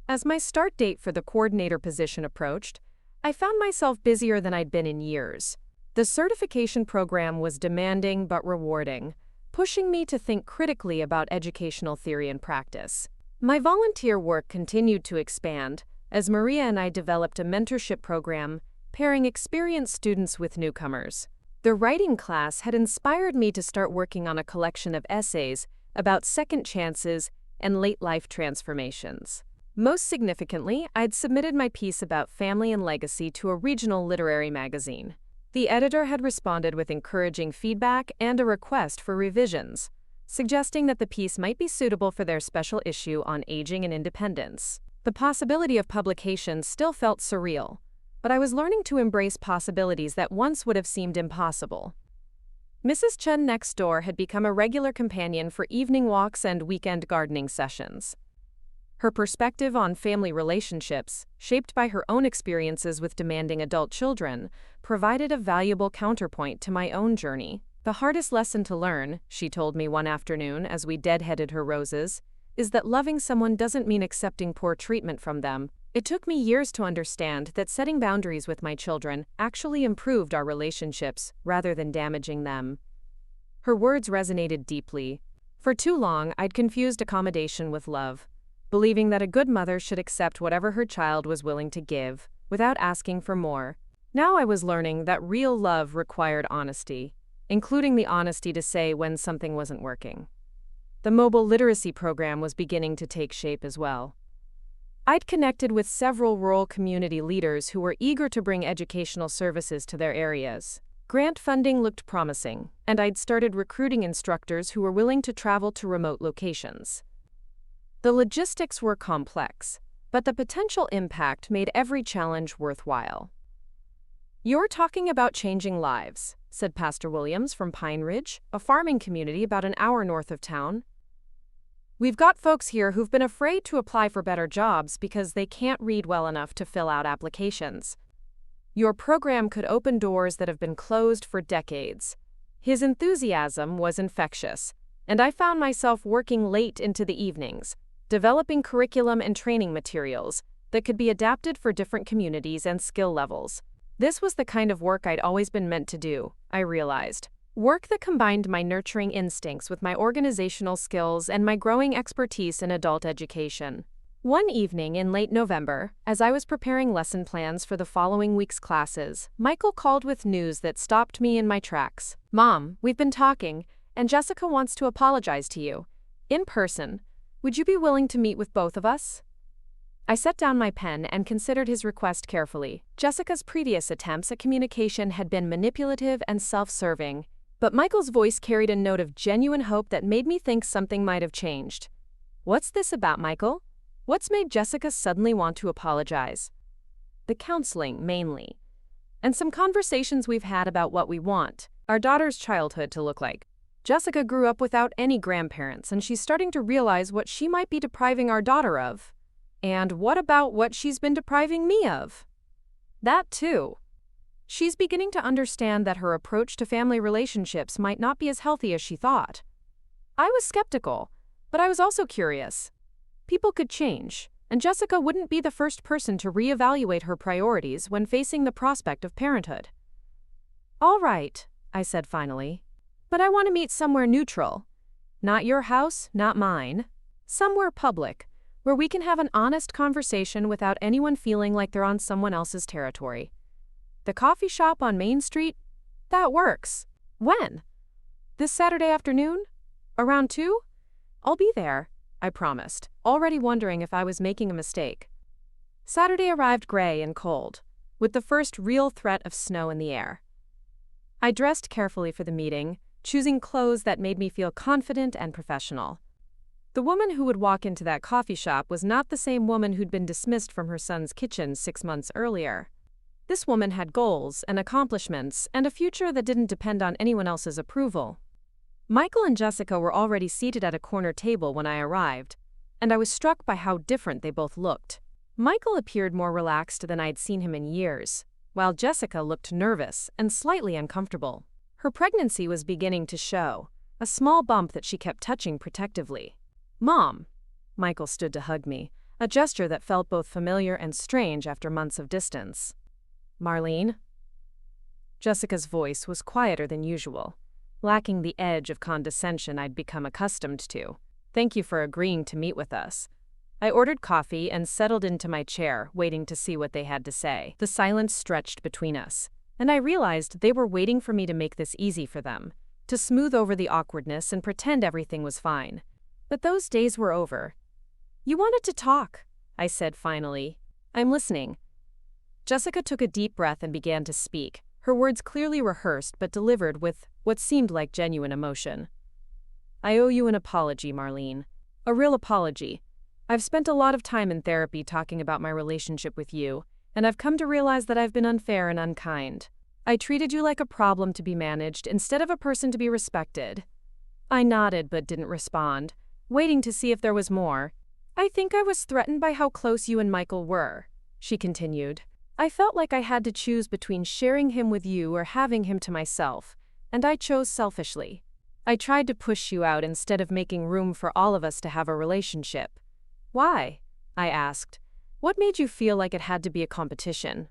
As my start date for the coordinator position approached, I found myself busier than I'd been in years. The certification program was demanding but rewarding, pushing me to think critically about educational theory and practice. My volunteer work continued to expand as Maria and I developed a mentorship program pairing experienced students with newcomers. The writing class had inspired me to start working on a collection of essays about second chances and late life transformations. Most significantly, I'd submitted my piece about family and legacy to a regional literary magazine. The editor had responded with encouraging feedback and a request for revisions, suggesting that the piece might be suitable for their special issue on aging and independence. The possibility of publication still felt surreal, but I was learning to embrace possibilities that once would have seemed impossible. Mrs. Chen next door had become a regular companion for evening walks and weekend gardening sessions. Her perspective on family relationships, shaped by her own experiences with demanding adult children, provided a valuable counterpoint to my own journey. "The hardest lesson to learn," she told me one afternoon as we deadheaded her roses, "is that loving someone doesn't mean accepting poor treatment from them." It took me years to understand that setting boundaries with my children actually improved our relationships rather than damaging them. Her words resonated deeply. For too long, I'd confused accommodation with love, believing that a good mother should accept whatever her child was willing to give, without asking for more. Now I was learning that real love required honesty, including the honesty to say when something wasn't working. The mobile literacy program was beginning to take shape as well. I'd connected with several rural community leaders who were eager to bring educational services to their areas. Grant funding looked promising, and I'd started recruiting instructors who were willing to travel to remote locations. The logistics were complex, but the potential impact made every challenge worthwhile. "You're talking about changing lives," said Pastor Williams from Pine Ridge, a farming community about an hour north of town. "We've got folks here who've been afraid to apply for better jobs because they can't read well enough to fill out applications. Your program could open doors that have been closed for decades." His enthusiasm was infectious, and I found myself working late into the evenings, developing curriculum and training materials that could be adapted for different communities and skill levels. This was the kind of work I'd always been meant to do, I realized. Work that combined my nurturing instincts with my organizational skills and my growing expertise in adult education. One evening in late November, as I was preparing lesson plans for the following week's classes, Michael called with news that stopped me in my tracks. "Mom, we've been talking, and Jessica wants to apologize to you. In person. Would you be willing to meet with both of us?" I set down my pen and considered his request carefully. Jessica's previous attempts at communication had been manipulative and self-serving, but Michael's voice carried a note of genuine hope that made me think something might have changed. "What's this about, Michael? What's made Jessica suddenly want to apologize?" "The counseling, mainly. And some conversations we've had about what we want our daughter's childhood to look like. Jessica grew up without any grandparents, and she's starting to realize what she might be depriving our daughter of. And what about what she's been depriving me of? That too. She's beginning to understand that her approach to family relationships might not be as healthy as she thought." I was skeptical, but I was also curious. People could change, and Jessica wouldn't be the first person to reevaluate her priorities when facing the prospect of parenthood. "All right," I said finally. But I want to meet somewhere neutral. Not your house, not mine. Somewhere public, where we can have an honest conversation without anyone feeling like they're on someone else's territory. The coffee shop on Main Street? That works. When? This Saturday afternoon? Around 2? I'll be there, I promised, already wondering if I was making a mistake. Saturday arrived gray and cold, with the first real threat of snow in the air. I dressed carefully for the meeting, choosing clothes that made me feel confident and professional. The woman who would walk into that coffee shop was not the same woman who'd been dismissed from her son's kitchen 6 months earlier. This woman had goals and accomplishments and a future that didn't depend on anyone else's approval. Michael and Jessica were already seated at a corner table when I arrived, and I was struck by how different they both looked. Michael appeared more relaxed than I'd seen him in years, while Jessica looked nervous and slightly uncomfortable. Her pregnancy was beginning to show, a small bump that she kept touching protectively. "Mom!" Michael stood to hug me, a gesture that felt both familiar and strange after months of distance. "Marlene?" Jessica's voice was quieter than usual, lacking the edge of condescension I'd become accustomed to. "Thank you for agreeing to meet with us." I ordered coffee and settled into my chair, waiting to see what they had to say. The silence stretched between us, and I realized they were waiting for me to make this easy for them, to smooth over the awkwardness and pretend everything was fine. But those days were over. "You wanted to talk," I said finally. "I'm listening." Jessica took a deep breath and began to speak, her words clearly rehearsed but delivered with what seemed like genuine emotion. "I owe you an apology, Marlene. A real apology. I've spent a lot of time in therapy talking about my relationship with you, and I've come to realize that I've been unfair and unkind. I treated you like a problem to be managed instead of a person to be respected." I nodded but didn't respond, waiting to see if there was more. "I think I was threatened by how close you and Michael were," she continued. "I felt like I had to choose between sharing him with you or having him to myself, and I chose selfishly. I tried to push you out instead of making room for all of us to have a relationship." "Why?" I asked. "What made you feel like it had to be a competition?"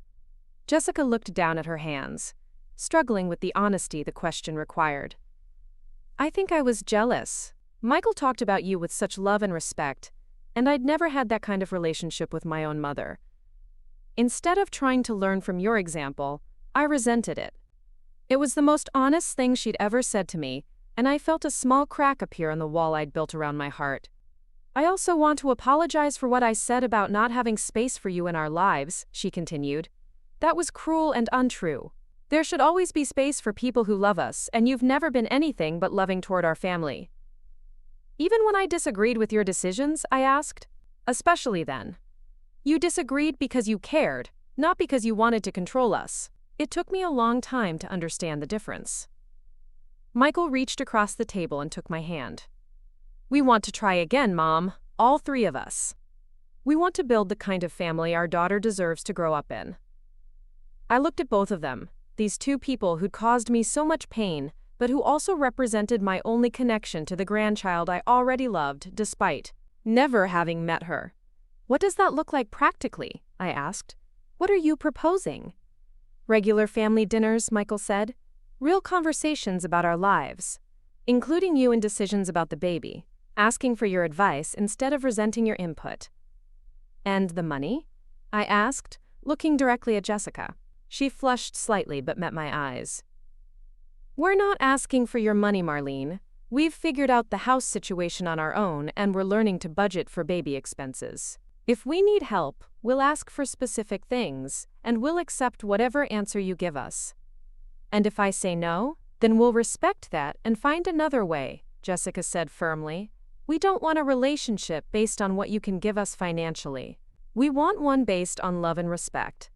Jessica looked down at her hands, struggling with the honesty the question required. "I think I was jealous. Michael talked about you with such love and respect, and I'd never had that kind of relationship with my own mother. Instead of trying to learn from your example, I resented it. It was the most honest thing she'd ever said to me, and I felt a small crack appear on the wall I'd built around my heart. I also want to apologize for what I said about not having space for you in our lives," she continued. "That was cruel and untrue. There should always be space for people who love us, and you've never been anything but loving toward our family." "Even when I disagreed with your decisions?" I asked. "Especially then. You disagreed because you cared, not because you wanted to control us." It took me a long time to understand the difference. Michael reached across the table and took my hand. "We want to try again, Mom, all 3 of us. We want to build the kind of family our daughter deserves to grow up in." I looked at both of them, these 2 people who'd caused me so much pain, but who also represented my only connection to the grandchild I already loved, despite never having met her. "What does that look like practically?" I asked. "What are you proposing?" "Regular family dinners," Michael said. "Real conversations about our lives, including you in decisions about the baby, asking for your advice instead of resenting your input." "And the money?" I asked, looking directly at Jessica. She flushed slightly but met my eyes. "We're not asking for your money, Marlene. We've figured out the house situation on our own and we're learning to budget for baby expenses. If we need help, we'll ask for specific things, and we'll accept whatever answer you give us. And if I say no, then we'll respect that and find another way," Jessica said firmly. "We don't want a relationship based on what you can give us financially. We want one based on love and respect."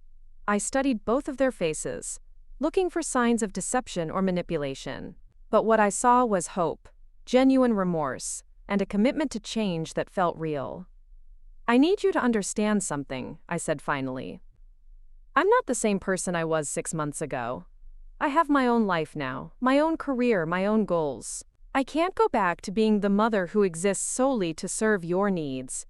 I studied both of their faces, looking for signs of deception or manipulation. But what I saw was hope, genuine remorse, and a commitment to change that felt real. "I need you to understand something," I said finally. "I'm not the same person I was 6 months ago. I have my own life now, my own career, my own goals. I can't go back to being the mother who exists solely to serve your needs."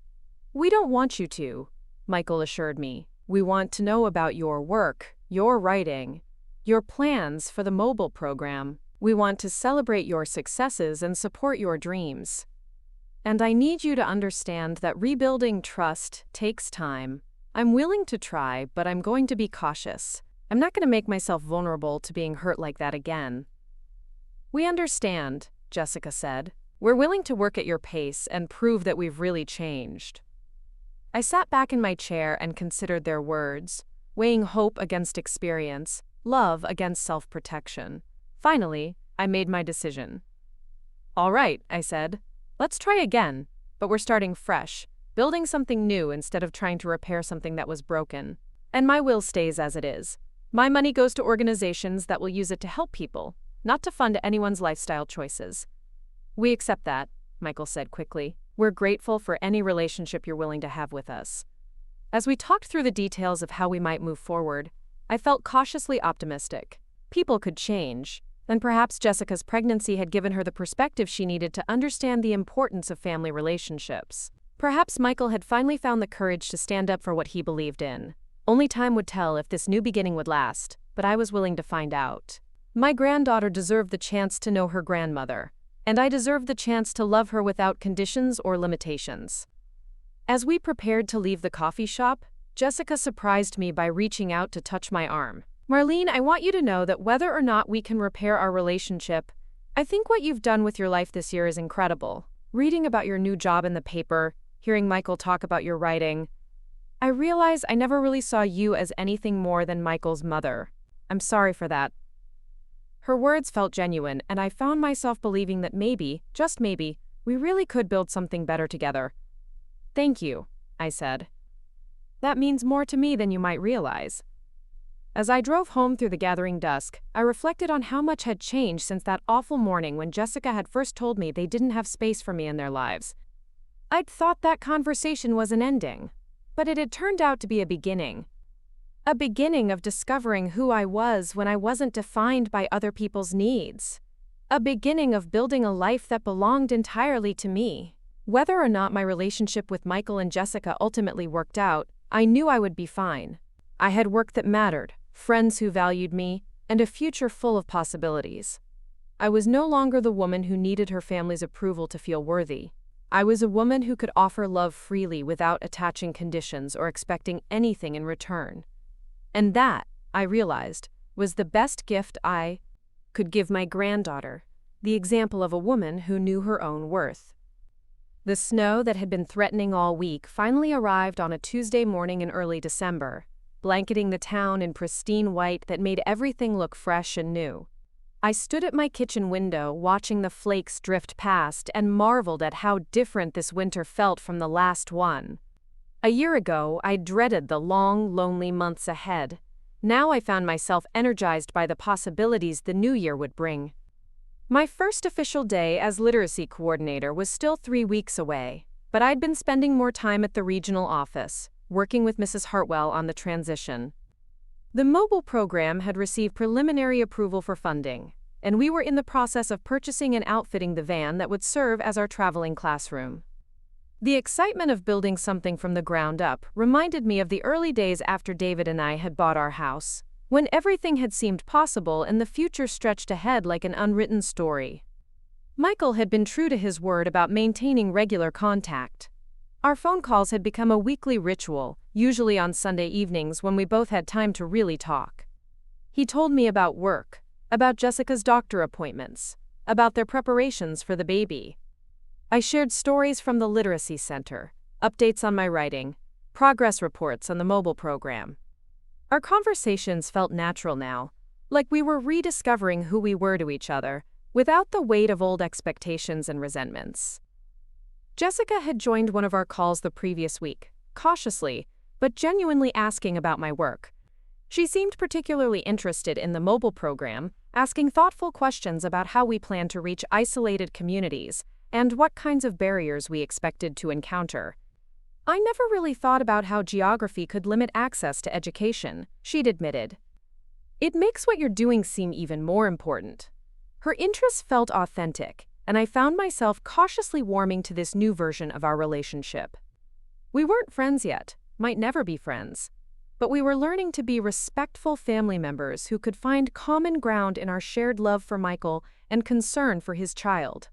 "We don't want you to," Michael assured me. "We want to know about your work, your writing. your plans for the mobile program. We want to celebrate your successes and support your dreams. And I need you to understand that rebuilding trust takes time. I'm willing to try, but I'm going to be cautious. I'm not going to make myself vulnerable to being hurt like that again. We understand, Jessica said. We're willing to work at your pace and prove that we've really changed. I sat back in my chair and considered their words, weighing hope against experience, love against self-protection. Finally, I made my decision. All right, I said. Let's try again, but we're starting fresh, building something new instead of trying to repair something that was broken. And my will stays as it is. My money goes to organizations that will use it to help people, not to fund anyone's lifestyle choices. We accept that, Michael said quickly. We're grateful for any relationship you're willing to have with us. As we talked through the details of how we might move forward, I felt cautiously optimistic. People could change, and perhaps Jessica's pregnancy had given her the perspective she needed to understand the importance of family relationships. Perhaps Michael had finally found the courage to stand up for what he believed in. Only time would tell if this new beginning would last, but I was willing to find out. My granddaughter deserved the chance to know her grandmother, and I deserved the chance to love her without conditions or limitations. As we prepared to leave the coffee shop, Jessica surprised me by reaching out to touch my arm. Marlene, I want you to know that whether or not we can repair our relationship, I think what you've done with your life this year is incredible. Reading about your new job in the paper, hearing Michael talk about your writing, I realize I never really saw you as anything more than Michael's mother. I'm sorry for that. Her words felt genuine, and I found myself believing that maybe, just maybe, we really could build something better together. Thank you, I said. That means more to me than you might realize. As I drove home through the gathering dusk, I reflected on how much had changed since that awful morning when Jessica had first told me they didn't have space for me in their lives. I'd thought that conversation was an ending, but it had turned out to be a beginning. A beginning of discovering who I was when I wasn't defined by other people's needs. A beginning of building a life that belonged entirely to me. Whether or not my relationship with Michael and Jessica ultimately worked out, I knew I would be fine. I had work that mattered, friends who valued me, and a future full of possibilities. I was no longer the woman who needed her family's approval to feel worthy. I was a woman who could offer love freely without attaching conditions or expecting anything in return. And that, I realized, was the best gift I could give my granddaughter, the example of a woman who knew her own worth. The snow that had been threatening all week finally arrived on a Tuesday morning in early December, blanketing the town in pristine white that made everything look fresh and new. I stood at my kitchen window watching the flakes drift past and marveled at how different this winter felt from the last one. A year ago, I dreaded the long, lonely months ahead. Now I found myself energized by the possibilities the new year would bring. My first official day as literacy coordinator was still 3 weeks away, but I'd been spending more time at the regional office, working with Mrs. Hartwell on the transition. The mobile program had received preliminary approval for funding, and we were in the process of purchasing and outfitting the van that would serve as our traveling classroom. The excitement of building something from the ground up reminded me of the early days after David and I had bought our house, when everything had seemed possible and the future stretched ahead like an unwritten story. Michael had been true to his word about maintaining regular contact. Our phone calls had become a weekly ritual, usually on Sunday evenings when we both had time to really talk. He told me about work, about Jessica's doctor appointments, about their preparations for the baby. I shared stories from the literacy center, updates on my writing, progress reports on the mobile program. Our conversations felt natural now, like we were rediscovering who we were to each other, without the weight of old expectations and resentments. Jessica had joined one of our calls the previous week, cautiously, but genuinely asking about my work. She seemed particularly interested in the mobile program, asking thoughtful questions about how we plan to reach isolated communities and what kinds of barriers we expected to encounter. I never really thought about how geography could limit access to education, she'd admitted. It makes what you're doing seem even more important. Her interests felt authentic, and I found myself cautiously warming to this new version of our relationship. We weren't friends yet, might never be friends, but we were learning to be respectful family members who could find common ground in our shared love for Michael and concern for his child.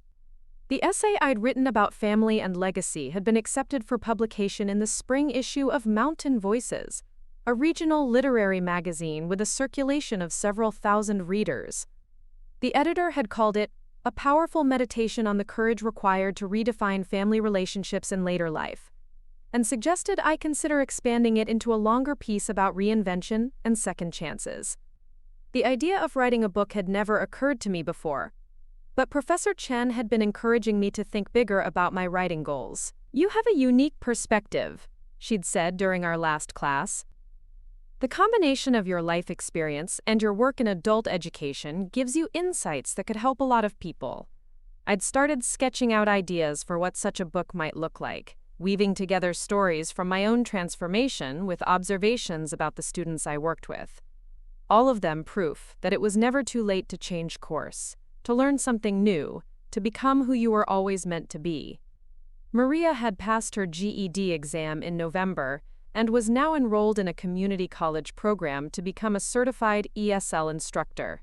The essay I'd written about family and legacy had been accepted for publication in the spring issue of Mountain Voices, a regional literary magazine with a circulation of several thousand readers. The editor had called it a powerful meditation on the courage required to redefine family relationships in later life, and suggested I consider expanding it into a longer piece about reinvention and second chances. The idea of writing a book had never occurred to me before, but Professor Chen had been encouraging me to think bigger about my writing goals. "You have a unique perspective," she'd said during our last class. "The combination of your life experience and your work in adult education gives you insights that could help a lot of people." I'd started sketching out ideas for what such a book might look like, weaving together stories from my own transformation with observations about the students I worked with. All of them proof that it was never too late to change course, to learn something new, to become who you were always meant to be. Maria had passed her GED exam in November and was now enrolled in a community college program to become a certified ESL instructor.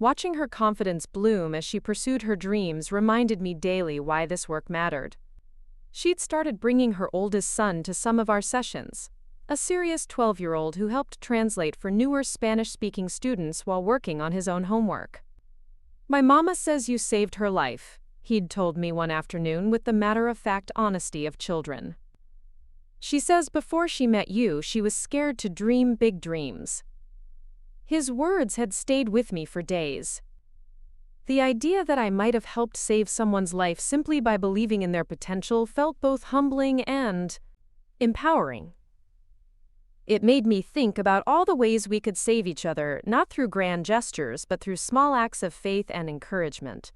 Watching her confidence bloom as she pursued her dreams reminded me daily why this work mattered. She'd started bringing her oldest son to some of our sessions, a serious 12-year-old who helped translate for newer Spanish-speaking students while working on his own homework. "My mama says you saved her life," he'd told me one afternoon with the matter-of-fact honesty of children. "She says before she met you, she was scared to dream big dreams." His words had stayed with me for days. The idea that I might have helped save someone's life simply by believing in their potential felt both humbling and empowering. It made me think about all the ways we could save each other, not through grand gestures, but through small acts of faith and encouragement.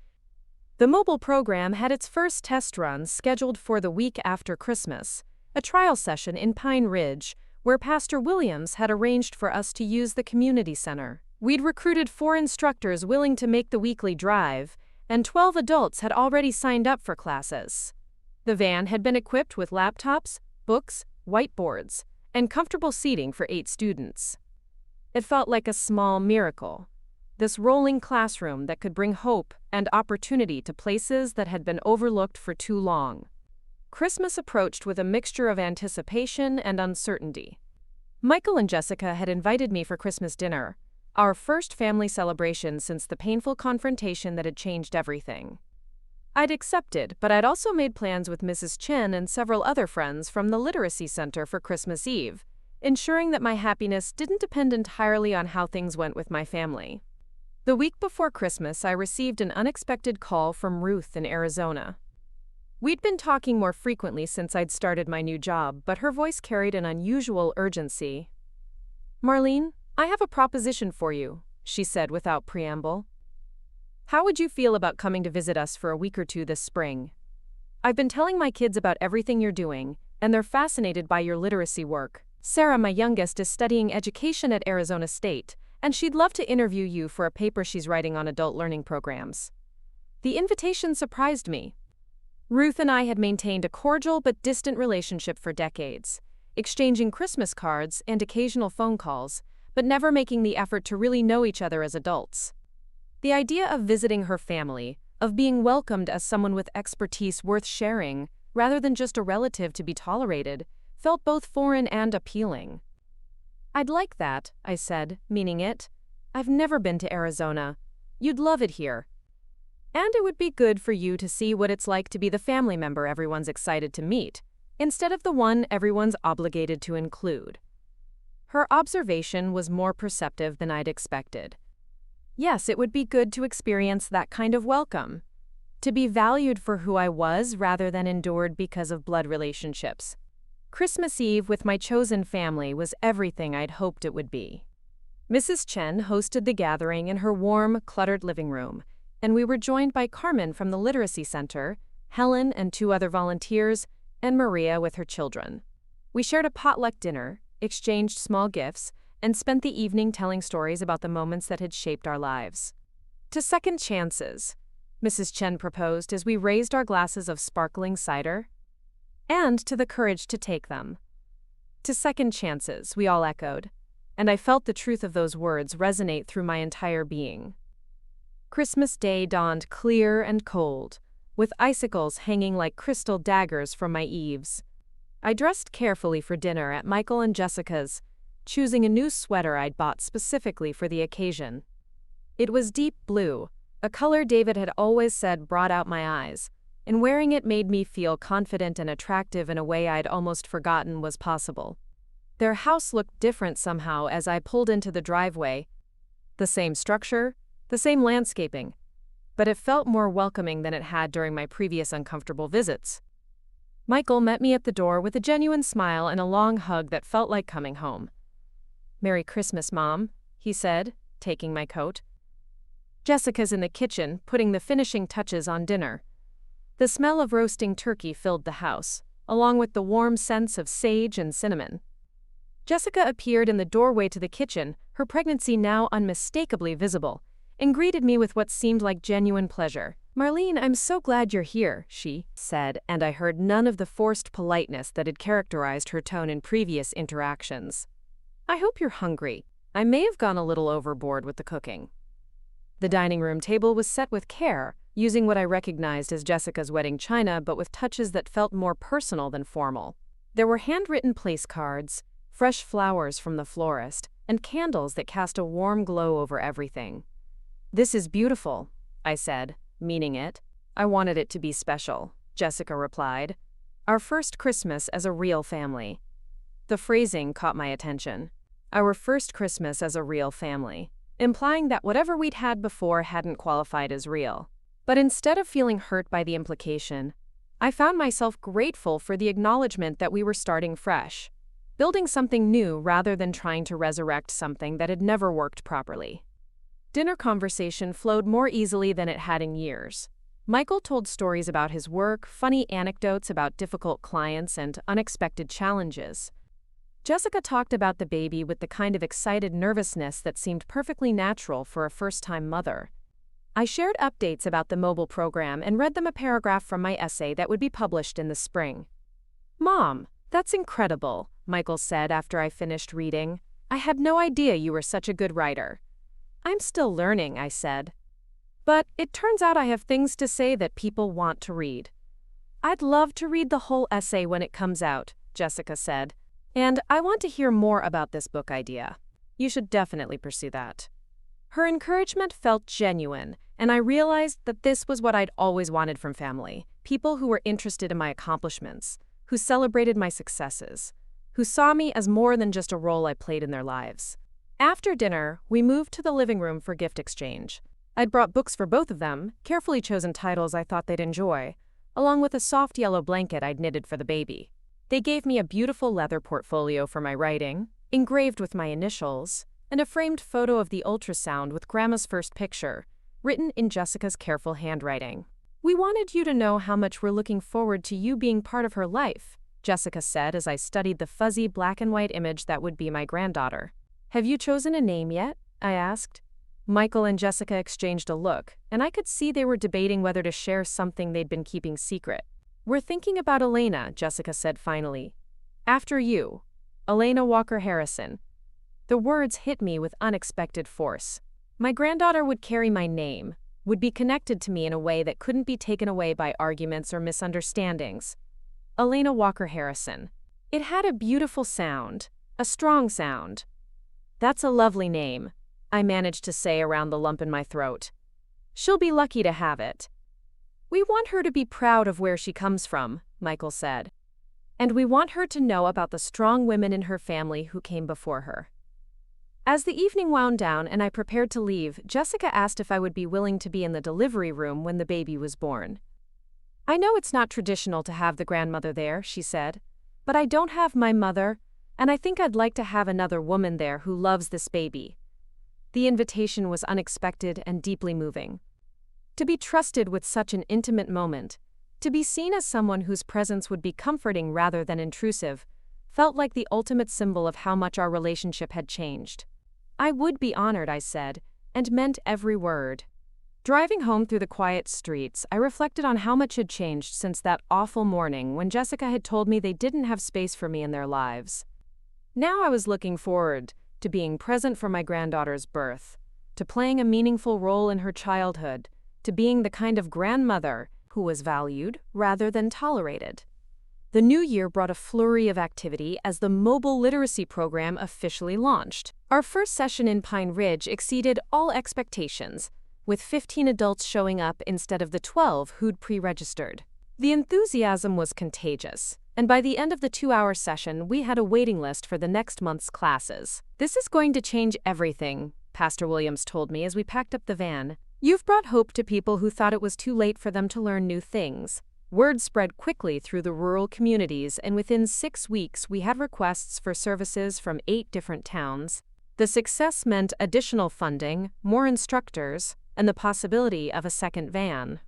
The mobile program had its first test run scheduled for the week after Christmas, a trial session in Pine Ridge, where Pastor Williams had arranged for us to use the community center. We'd recruited 4 instructors willing to make the weekly drive, and 12 adults had already signed up for classes. The van had been equipped with laptops, books, whiteboards, and comfortable seating for 8 students. It felt like a small miracle, this rolling classroom that could bring hope and opportunity to places that had been overlooked for too long. Christmas approached with a mixture of anticipation and uncertainty. Michael and Jessica had invited me for Christmas dinner, our first family celebration since the painful confrontation that had changed everything. I'd accepted, but I'd also made plans with Mrs. Chen and several other friends from the Literacy Center for Christmas Eve, ensuring that my happiness didn't depend entirely on how things went with my family. The week before Christmas, I received an unexpected call from Ruth in Arizona. We'd been talking more frequently since I'd started my new job, but her voice carried an unusual urgency. "Marlene, I have a proposition for you," she said without preamble. "How would you feel about coming to visit us for a week or two this spring? I've been telling my kids about everything you're doing, and they're fascinated by your literacy work. Sarah, my youngest, is studying education at Arizona State, and she'd love to interview you for a paper she's writing on adult learning programs." The invitation surprised me. Ruth and I had maintained a cordial but distant relationship for decades, exchanging Christmas cards and occasional phone calls, but never making the effort to really know each other as adults. The idea of visiting her family, of being welcomed as someone with expertise worth sharing, rather than just a relative to be tolerated, felt both foreign and appealing. "I'd like that," I said, meaning it. "I've never been to Arizona. You'd love it here. And it would be good for you to see what it's like to be the family member everyone's excited to meet, instead of the one everyone's obligated to include." Her observation was more perceptive than I'd expected. Yes, it would be good to experience that kind of welcome, to be valued for who I was rather than endured because of blood relationships. Christmas Eve with my chosen family was everything I'd hoped it would be. Mrs. Chen hosted the gathering in her warm, cluttered living room, and we were joined by Carmen from the Literacy Center, Helen and 2 other volunteers, and Maria with her children. We shared a potluck dinner, exchanged small gifts, and spent the evening telling stories about the moments that had shaped our lives. "To second chances," Mrs. Chen proposed as we raised our glasses of sparkling cider. "And to the courage to take them." To second chances, we all echoed, and I felt the truth of those words resonate through my entire being. Christmas Day dawned clear and cold, with icicles hanging like crystal daggers from my eaves. I dressed carefully for dinner at Michael and Jessica's, choosing a new sweater I'd bought specifically for the occasion. It was deep blue, a color David had always said brought out my eyes, and wearing it made me feel confident and attractive in a way I'd almost forgotten was possible. Their house looked different somehow as I pulled into the driveway. The same structure, the same landscaping, but it felt more welcoming than it had during my previous uncomfortable visits. Michael met me at the door with a genuine smile and a long hug that felt like coming home. "Merry Christmas, Mom," he said, taking my coat. Jessica's in the kitchen, putting the finishing touches on dinner. The smell of roasting turkey filled the house, along with the warm scents of sage and cinnamon. Jessica appeared in the doorway to the kitchen, her pregnancy now unmistakably visible, and greeted me with what seemed like genuine pleasure. "Marlene, I'm so glad you're here," she said, and I heard none of the forced politeness that had characterized her tone in previous interactions. "I hope you're hungry. I may have gone a little overboard with the cooking." The dining room table was set with care, using what I recognized as Jessica's wedding china but with touches that felt more personal than formal. There were handwritten place cards, fresh flowers from the florist, and candles that cast a warm glow over everything. "This is beautiful," I said, meaning it. "I wanted it to be special," Jessica replied. "Our first Christmas as a real family." The phrasing caught my attention. Our first Christmas as a real family, implying that whatever we'd had before hadn't qualified as real. But instead of feeling hurt by the implication, I found myself grateful for the acknowledgement that we were starting fresh, building something new rather than trying to resurrect something that had never worked properly. Dinner conversation flowed more easily than it had in years. Michael told stories about his work, funny anecdotes about difficult clients, and unexpected challenges. Jessica talked about the baby with the kind of excited nervousness that seemed perfectly natural for a first-time mother. I shared updates about the mobile program and read them a paragraph from my essay that would be published in the spring. "Mom, that's incredible," Michael said after I finished reading. "I had no idea you were such a good writer." "I'm still learning," I said. "But it turns out I have things to say that people want to read." "I'd love to read the whole essay when it comes out," Jessica said. "And I want to hear more about this book idea. You should definitely pursue that." Her encouragement felt genuine, and I realized that this was what I'd always wanted from family: people who were interested in my accomplishments, who celebrated my successes, who saw me as more than just a role I played in their lives. After dinner, we moved to the living room for gift exchange. I'd brought books for both of them, carefully chosen titles I thought they'd enjoy, along with a soft yellow blanket I'd knitted for the baby. They gave me a beautiful leather portfolio for my writing, engraved with my initials, and a framed photo of the ultrasound with Grandma's first picture, written in Jessica's careful handwriting. "We wanted you to know how much we're looking forward to you being part of her life," Jessica said as I studied the fuzzy black and white image that would be my granddaughter. "Have you chosen a name yet?" I asked. Michael and Jessica exchanged a look, and I could see they were debating whether to share something they'd been keeping secret. "We're thinking about Elena," Jessica said finally. "After you. Elena Walker Harrison." The words hit me with unexpected force. My granddaughter would carry my name, would be connected to me in a way that couldn't be taken away by arguments or misunderstandings. Elena Walker Harrison. It had a beautiful sound, a strong sound. "That's a lovely name," I managed to say around the lump in my throat. "She'll be lucky to have it." "We want her to be proud of where she comes from," Michael said. "And we want her to know about the strong women in her family who came before her." As the evening wound down and I prepared to leave, Jessica asked if I would be willing to be in the delivery room when the baby was born. "I know it's not traditional to have the grandmother there," she said, "but I don't have my mother, and I think I'd like to have another woman there who loves this baby." The invitation was unexpected and deeply moving. To be trusted with such an intimate moment, to be seen as someone whose presence would be comforting rather than intrusive, felt like the ultimate symbol of how much our relationship had changed. "I would be honored," I said, and meant every word. Driving home through the quiet streets, I reflected on how much had changed since that awful morning when Jessica had told me they didn't have space for me in their lives. Now I was looking forward to being present for my granddaughter's birth, to playing a meaningful role in her childhood, to being the kind of grandmother who was valued rather than tolerated. The new year brought a flurry of activity as the mobile literacy program officially launched. Our first session in Pine Ridge exceeded all expectations, with 15 adults showing up instead of the 12 who'd pre-registered. The enthusiasm was contagious, and by the end of the 2-hour session, we had a waiting list for the next month's classes. "This is going to change everything," Pastor Williams told me as we packed up the van. "You've brought hope to people who thought it was too late for them to learn new things." Word spread quickly through the rural communities, and within 6 weeks we had requests for services from 8 different towns. The success meant additional funding, more instructors, and the possibility of a second van.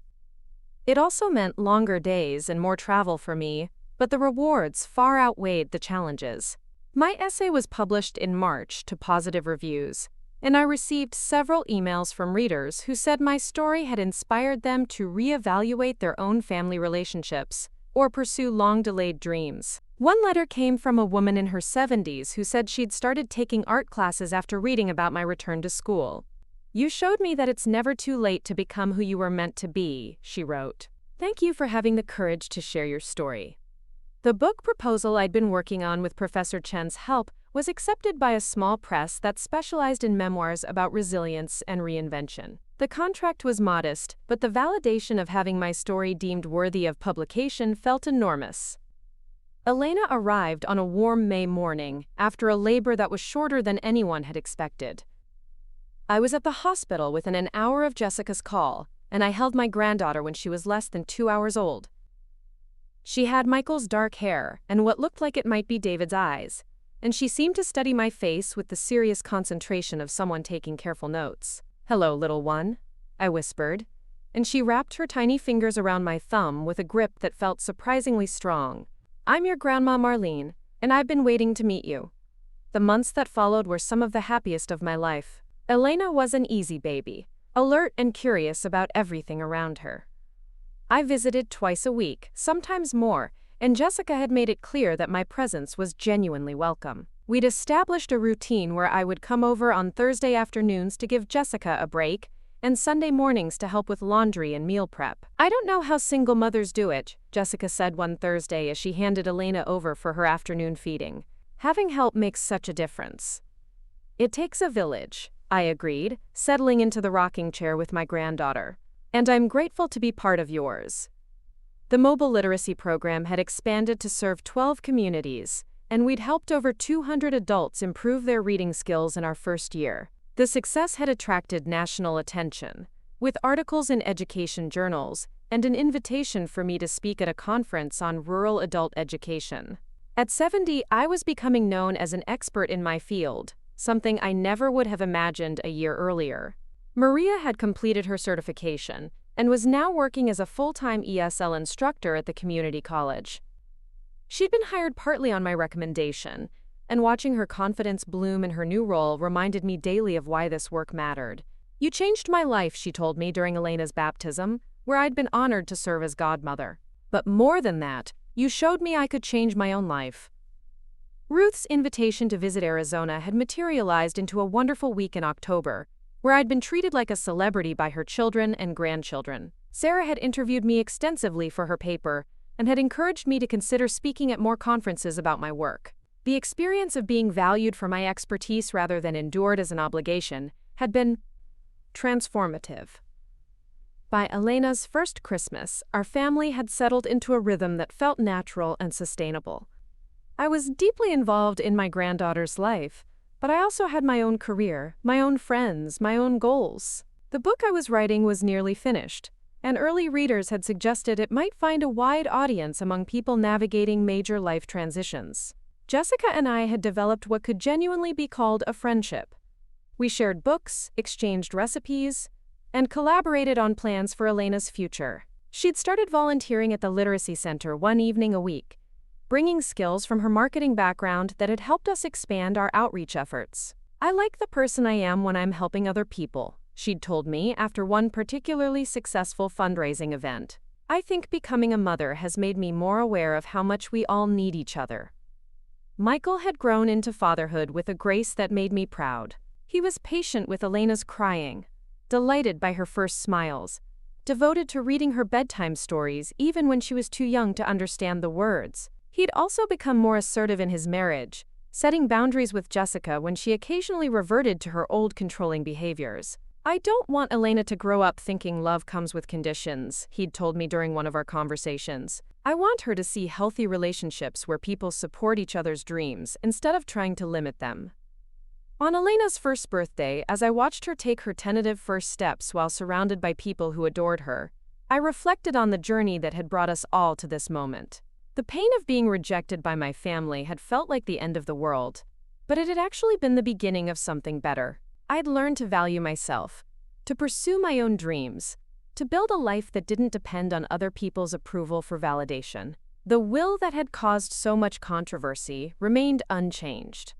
It also meant longer days and more travel for me, but the rewards far outweighed the challenges. My essay was published in March to positive reviews, and I received several emails from readers who said my story had inspired them to reevaluate their own family relationships or pursue long-delayed dreams. One letter came from a woman in her 70s who said she'd started taking art classes after reading about my return to school. "You showed me that it's never too late to become who you were meant to be," she wrote. "Thank you for having the courage to share your story." The book proposal I'd been working on with Professor Chen's help was accepted by a small press that specialized in memoirs about resilience and reinvention. The contract was modest, but the validation of having my story deemed worthy of publication felt enormous. Elena arrived on a warm May morning, after a labor that was shorter than anyone had expected. I was at the hospital within an hour of Jessica's call, and I held my granddaughter when she was less than 2 hours old. She had Michael's dark hair and what looked like it might be David's eyes, and she seemed to study my face with the serious concentration of someone taking careful notes. "Hello, little one," I whispered, and she wrapped her tiny fingers around my thumb with a grip that felt surprisingly strong. "I'm your grandma Marlene, and I've been waiting to meet you." The months that followed were some of the happiest of my life. Elena was an easy baby, alert and curious about everything around her. I visited twice a week, sometimes more, and Jessica had made it clear that my presence was genuinely welcome. We'd established a routine where I would come over on Thursday afternoons to give Jessica a break, and Sunday mornings to help with laundry and meal prep. "I don't know how single mothers do it," Jessica said one Thursday as she handed Elena over for her afternoon feeding. "Having help makes such a difference." "It takes a village," I agreed, settling into the rocking chair with my granddaughter. "And I'm grateful to be part of yours." The mobile literacy program had expanded to serve 12 communities, and we'd helped over 200 adults improve their reading skills in our first year. The success had attracted national attention, with articles in education journals and an invitation for me to speak at a conference on rural adult education. At 70, I was becoming known as an expert in my field, something I never would have imagined a year earlier. Maria had completed her certification and was now working as a full-time ESL instructor at the community college. She'd been hired partly on my recommendation, and watching her confidence bloom in her new role reminded me daily of why this work mattered. "You changed my life," she told me during Elena's baptism, where I'd been honored to serve as godmother. "But more than that, you showed me I could change my own life." Ruth's invitation to visit Arizona had materialized into a wonderful week in October, where I'd been treated like a celebrity by her children and grandchildren. Sarah had interviewed me extensively for her paper and had encouraged me to consider speaking at more conferences about my work. The experience of being valued for my expertise rather than endured as an obligation had been transformative. By Elena's first Christmas, our family had settled into a rhythm that felt natural and sustainable. I was deeply involved in my granddaughter's life, but I also had my own career, my own friends, my own goals. The book I was writing was nearly finished, and early readers had suggested it might find a wide audience among people navigating major life transitions. Jessica and I had developed what could genuinely be called a friendship. We shared books, exchanged recipes, and collaborated on plans for Elena's future. She'd started volunteering at the Literacy Center one evening a week, bringing skills from her marketing background that had helped us expand our outreach efforts. "I like the person I am when I'm helping other people," she'd told me after one particularly successful fundraising event. "I think becoming a mother has made me more aware of how much we all need each other." Michael had grown into fatherhood with a grace that made me proud. He was patient with Elena's crying, delighted by her first smiles, devoted to reading her bedtime stories even when she was too young to understand the words. He'd also become more assertive in his marriage, setting boundaries with Jessica when she occasionally reverted to her old controlling behaviors. "I don't want Elena to grow up thinking love comes with conditions," he'd told me during one of our conversations. "I want her to see healthy relationships where people support each other's dreams instead of trying to limit them." On Elena's first birthday, as I watched her take her tentative first steps while surrounded by people who adored her, I reflected on the journey that had brought us all to this moment. The pain of being rejected by my family had felt like the end of the world, but it had actually been the beginning of something better. I'd learned to value myself, to pursue my own dreams, to build a life that didn't depend on other people's approval for validation. The will that had caused so much controversy remained unchanged.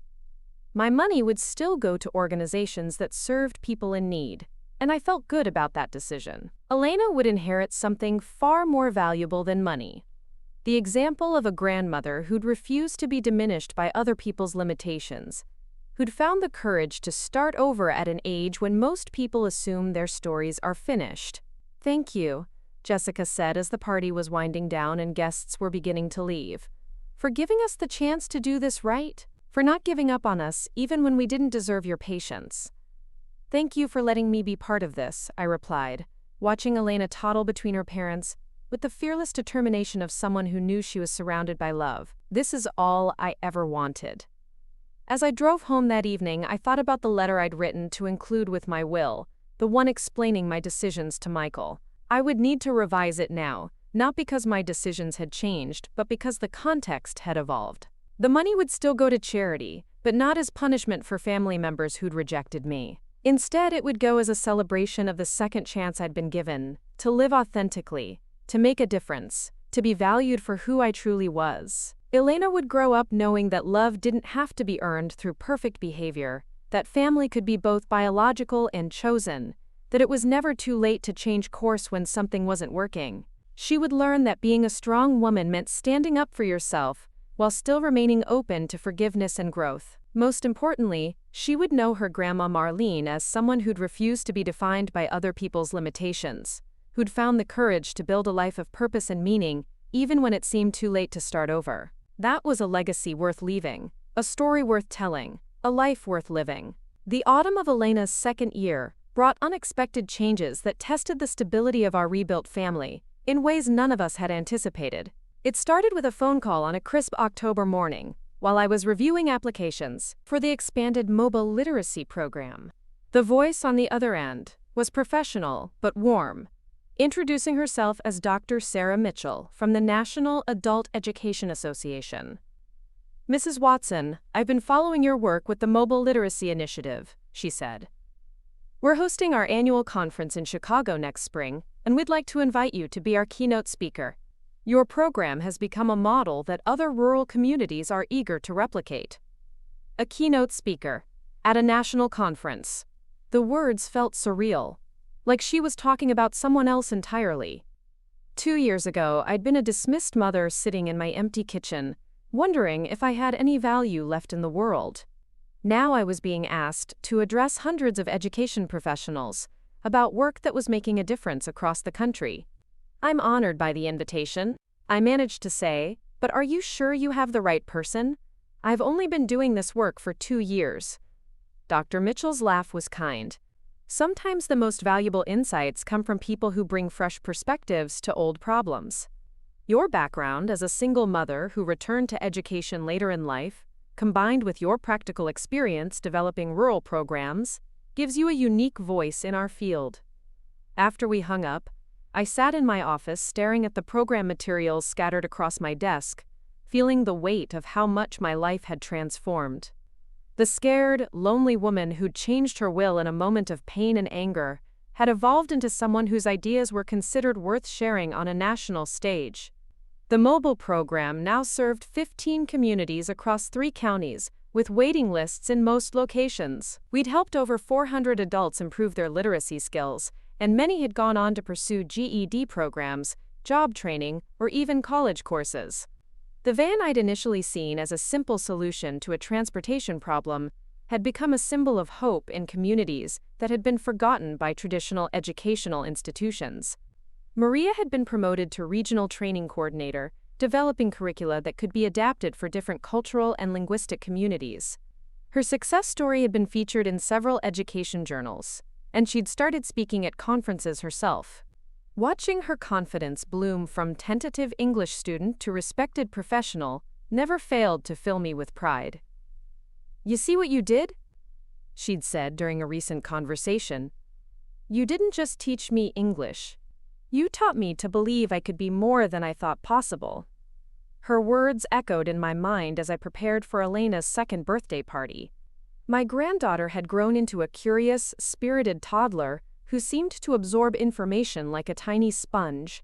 My money would still go to organizations that served people in need, and I felt good about that decision. Elena would inherit something far more valuable than money. The example of a grandmother who'd refused to be diminished by other people's limitations, who'd found the courage to start over at an age when most people assume their stories are finished. "Thank you," Jessica said as the party was winding down and guests were beginning to leave, "for giving us the chance to do this right, for not giving up on us even when we didn't deserve your patience." "Thank you for letting me be part of this," I replied, watching Elena toddle between her parents with the fearless determination of someone who knew she was surrounded by love. This is all I ever wanted. As I drove home that evening, I thought about the letter I'd written to include with my will, the one explaining my decisions to Michael. I would need to revise it now, not because my decisions had changed, but because the context had evolved. The money would still go to charity, but not as punishment for family members who'd rejected me. Instead, it would go as a celebration of the second chance I'd been given, to live authentically, to make a difference, to be valued for who I truly was. Elena would grow up knowing that love didn't have to be earned through perfect behavior, that family could be both biological and chosen, that it was never too late to change course when something wasn't working. She would learn that being a strong woman meant standing up for yourself, while still remaining open to forgiveness and growth. Most importantly, she would know her grandma Marlene as someone who'd refused to be defined by other people's limitations, who'd found the courage to build a life of purpose and meaning, even when it seemed too late to start over. That was a legacy worth leaving, a story worth telling, a life worth living. The autumn of Elena's second year brought unexpected changes that tested the stability of our rebuilt family in ways none of us had anticipated. It started with a phone call on a crisp October morning, while I was reviewing applications for the expanded mobile literacy program. The voice on the other end was professional but warm, introducing herself as Dr. Sarah Mitchell from the National Adult Education Association. "Mrs. Watson, I've been following your work with the Mobile Literacy Initiative," she said. "We're hosting our annual conference in Chicago next spring, and we'd like to invite you to be our keynote speaker. Your program has become a model that other rural communities are eager to replicate." A keynote speaker at a national conference. The words felt surreal, like she was talking about someone else entirely. 2 years ago, I'd been a dismissed mother sitting in my empty kitchen, wondering if I had any value left in the world. Now I was being asked to address hundreds of education professionals about work that was making a difference across the country. "I'm honored by the invitation," I managed to say, "but are you sure you have the right person? I've only been doing this work for 2 years. Dr. Mitchell's laugh was kind. "Sometimes the most valuable insights come from people who bring fresh perspectives to old problems. Your background as a single mother who returned to education later in life, combined with your practical experience developing rural programs, gives you a unique voice in our field." After we hung up, I sat in my office staring at the program materials scattered across my desk, feeling the weight of how much my life had transformed. The scared, lonely woman who'd changed her will in a moment of pain and anger had evolved into someone whose ideas were considered worth sharing on a national stage. The mobile program now served 15 communities across 3 counties, with waiting lists in most locations. We'd helped over 400 adults improve their literacy skills, and many had gone on to pursue GED programs, job training, or even college courses. The van I'd initially seen as a simple solution to a transportation problem had become a symbol of hope in communities that had been forgotten by traditional educational institutions. Maria had been promoted to regional training coordinator, developing curricula that could be adapted for different cultural and linguistic communities. Her success story had been featured in several education journals, and she'd started speaking at conferences herself. Watching her confidence bloom from tentative English student to respected professional never failed to fill me with pride. "You see what you did?" she'd said during a recent conversation. "You didn't just teach me English. You taught me to believe I could be more than I thought possible." Her words echoed in my mind as I prepared for Elena's second birthday party. My granddaughter had grown into a curious, spirited toddler who seemed to absorb information like a tiny sponge.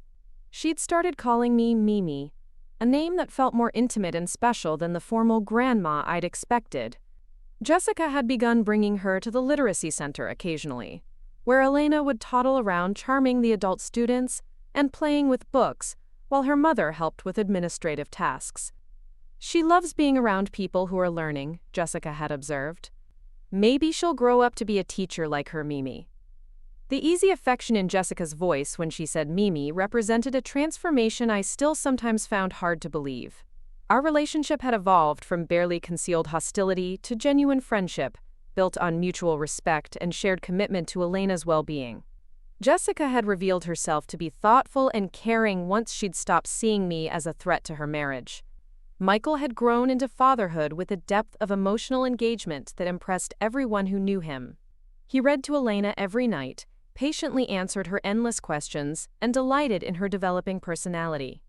She'd started calling me Mimi, a name that felt more intimate and special than the formal grandma I'd expected. Jessica had begun bringing her to the literacy center occasionally, where Elena would toddle around charming the adult students and playing with books while her mother helped with administrative tasks. "She loves being around people who are learning," Jessica had observed. "Maybe she'll grow up to be a teacher like her Mimi." The easy affection in Jessica's voice when she said Mimi represented a transformation I still sometimes found hard to believe. Our relationship had evolved from barely concealed hostility to genuine friendship, built on mutual respect and shared commitment to Elena's well-being. Jessica had revealed herself to be thoughtful and caring once she'd stopped seeing me as a threat to her marriage. Michael had grown into fatherhood with a depth of emotional engagement that impressed everyone who knew him. He read to Elena every night, patiently answered her endless questions, and delighted in her developing personality.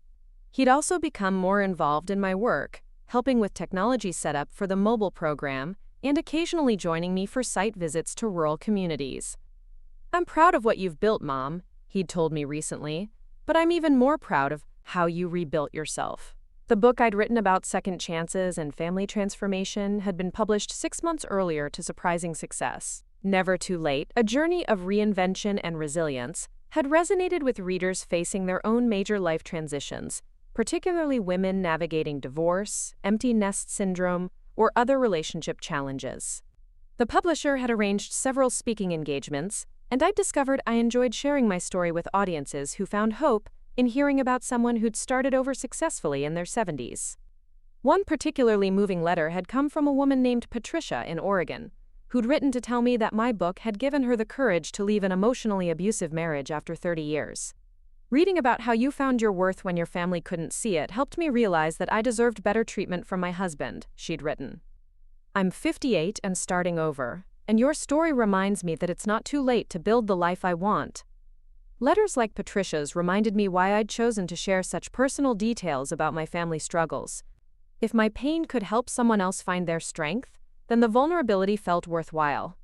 He'd also become more involved in my work, helping with technology setup for the mobile program and occasionally joining me for site visits to rural communities. "I'm proud of what you've built, Mom," he'd told me recently, "but I'm even more proud of how you rebuilt yourself." The book I'd written about second chances and family transformation had been published 6 months earlier to surprising success. Never Too Late, a journey of reinvention and resilience, had resonated with readers facing their own major life transitions, particularly women navigating divorce, empty nest syndrome, or other relationship challenges. The publisher had arranged several speaking engagements, and I discovered I enjoyed sharing my story with audiences who found hope in hearing about someone who'd started over successfully in their 70s. One particularly moving letter had come from a woman named Patricia in Oregon, who'd written to tell me that my book had given her the courage to leave an emotionally abusive marriage after 30 years. "Reading about how you found your worth when your family couldn't see it helped me realize that I deserved better treatment from my husband," she'd written. "I'm 58 and starting over, and your story reminds me that it's not too late to build the life I want." Letters like Patricia's reminded me why I'd chosen to share such personal details about my family struggles. If my pain could help someone else find their strength, then the vulnerability felt worthwhile.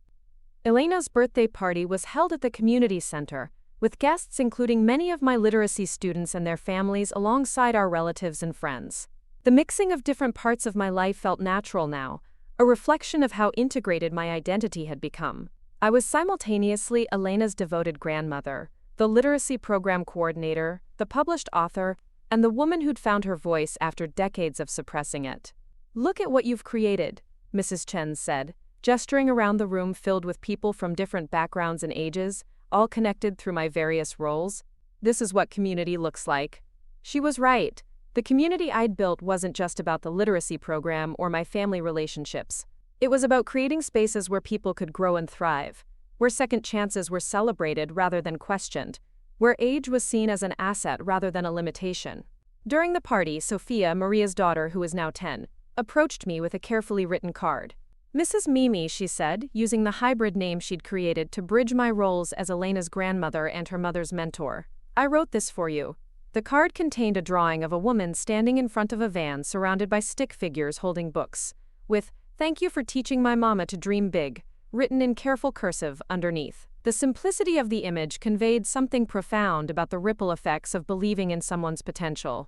Elena's birthday party was held at the community center, with guests including many of my literacy students and their families alongside our relatives and friends. The mixing of different parts of my life felt natural now, a reflection of how integrated my identity had become. I was simultaneously Elena's devoted grandmother, the literacy program coordinator, the published author, and the woman who'd found her voice after decades of suppressing it. "Look at what you've created," Mrs. Chen said, gesturing around the room filled with people from different backgrounds and ages, all connected through my various roles. "This is what community looks like." She was right. The community I'd built wasn't just about the literacy program or my family relationships. It was about creating spaces where people could grow and thrive, where second chances were celebrated rather than questioned, where age was seen as an asset rather than a limitation. During the party, Sophia, Maria's daughter, who is now 10, approached me with a carefully written card. "Mrs. Mimi," she said, using the hybrid name she'd created to bridge my roles as Elena's grandmother and her mother's mentor. "I wrote this for you." The card contained a drawing of a woman standing in front of a van surrounded by stick figures holding books, with "Thank you for teaching my mama to dream big," written in careful cursive underneath. The simplicity of the image conveyed something profound about the ripple effects of believing in someone's potential.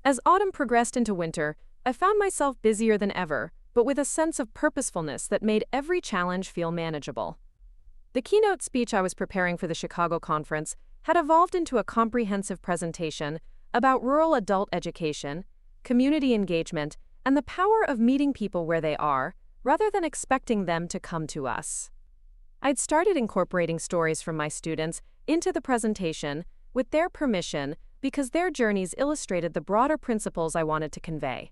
As autumn progressed into winter, I found myself busier than ever, but with a sense of purposefulness that made every challenge feel manageable. The keynote speech I was preparing for the Chicago conference had evolved into a comprehensive presentation about rural adult education, community engagement, and the power of meeting people where they are, rather than expecting them to come to us. I'd started incorporating stories from my students into the presentation with their permission because their journeys illustrated the broader principles I wanted to convey.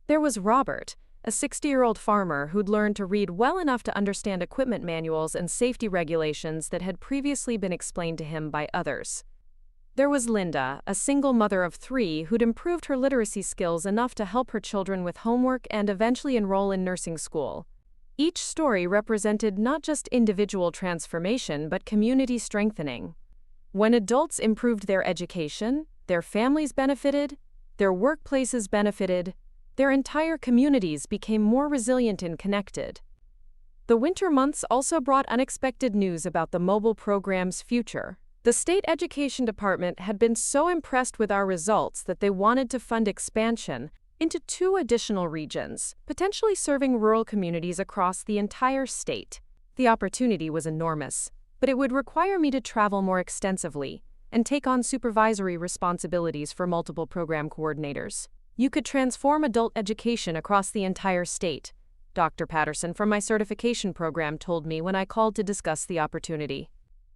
There was Robert, a 60-year-old farmer who'd learned to read well enough to understand equipment manuals and safety regulations that had previously been explained to him by others. There was Linda, a single mother of 3 who'd improved her literacy skills enough to help her children with homework and eventually enroll in nursing school. Each story represented not just individual transformation but community strengthening. When adults improved their education, their families benefited, their workplaces benefited, their entire communities became more resilient and connected. The winter months also brought unexpected news about the mobile program's future. The state education department had been so impressed with our results that they wanted to fund expansion into 2 additional regions, potentially serving rural communities across the entire state. The opportunity was enormous, but it would require me to travel more extensively and take on supervisory responsibilities for multiple program coordinators. You could transform adult education across the entire state, Dr. Patterson from my certification program told me when I called to discuss the opportunity.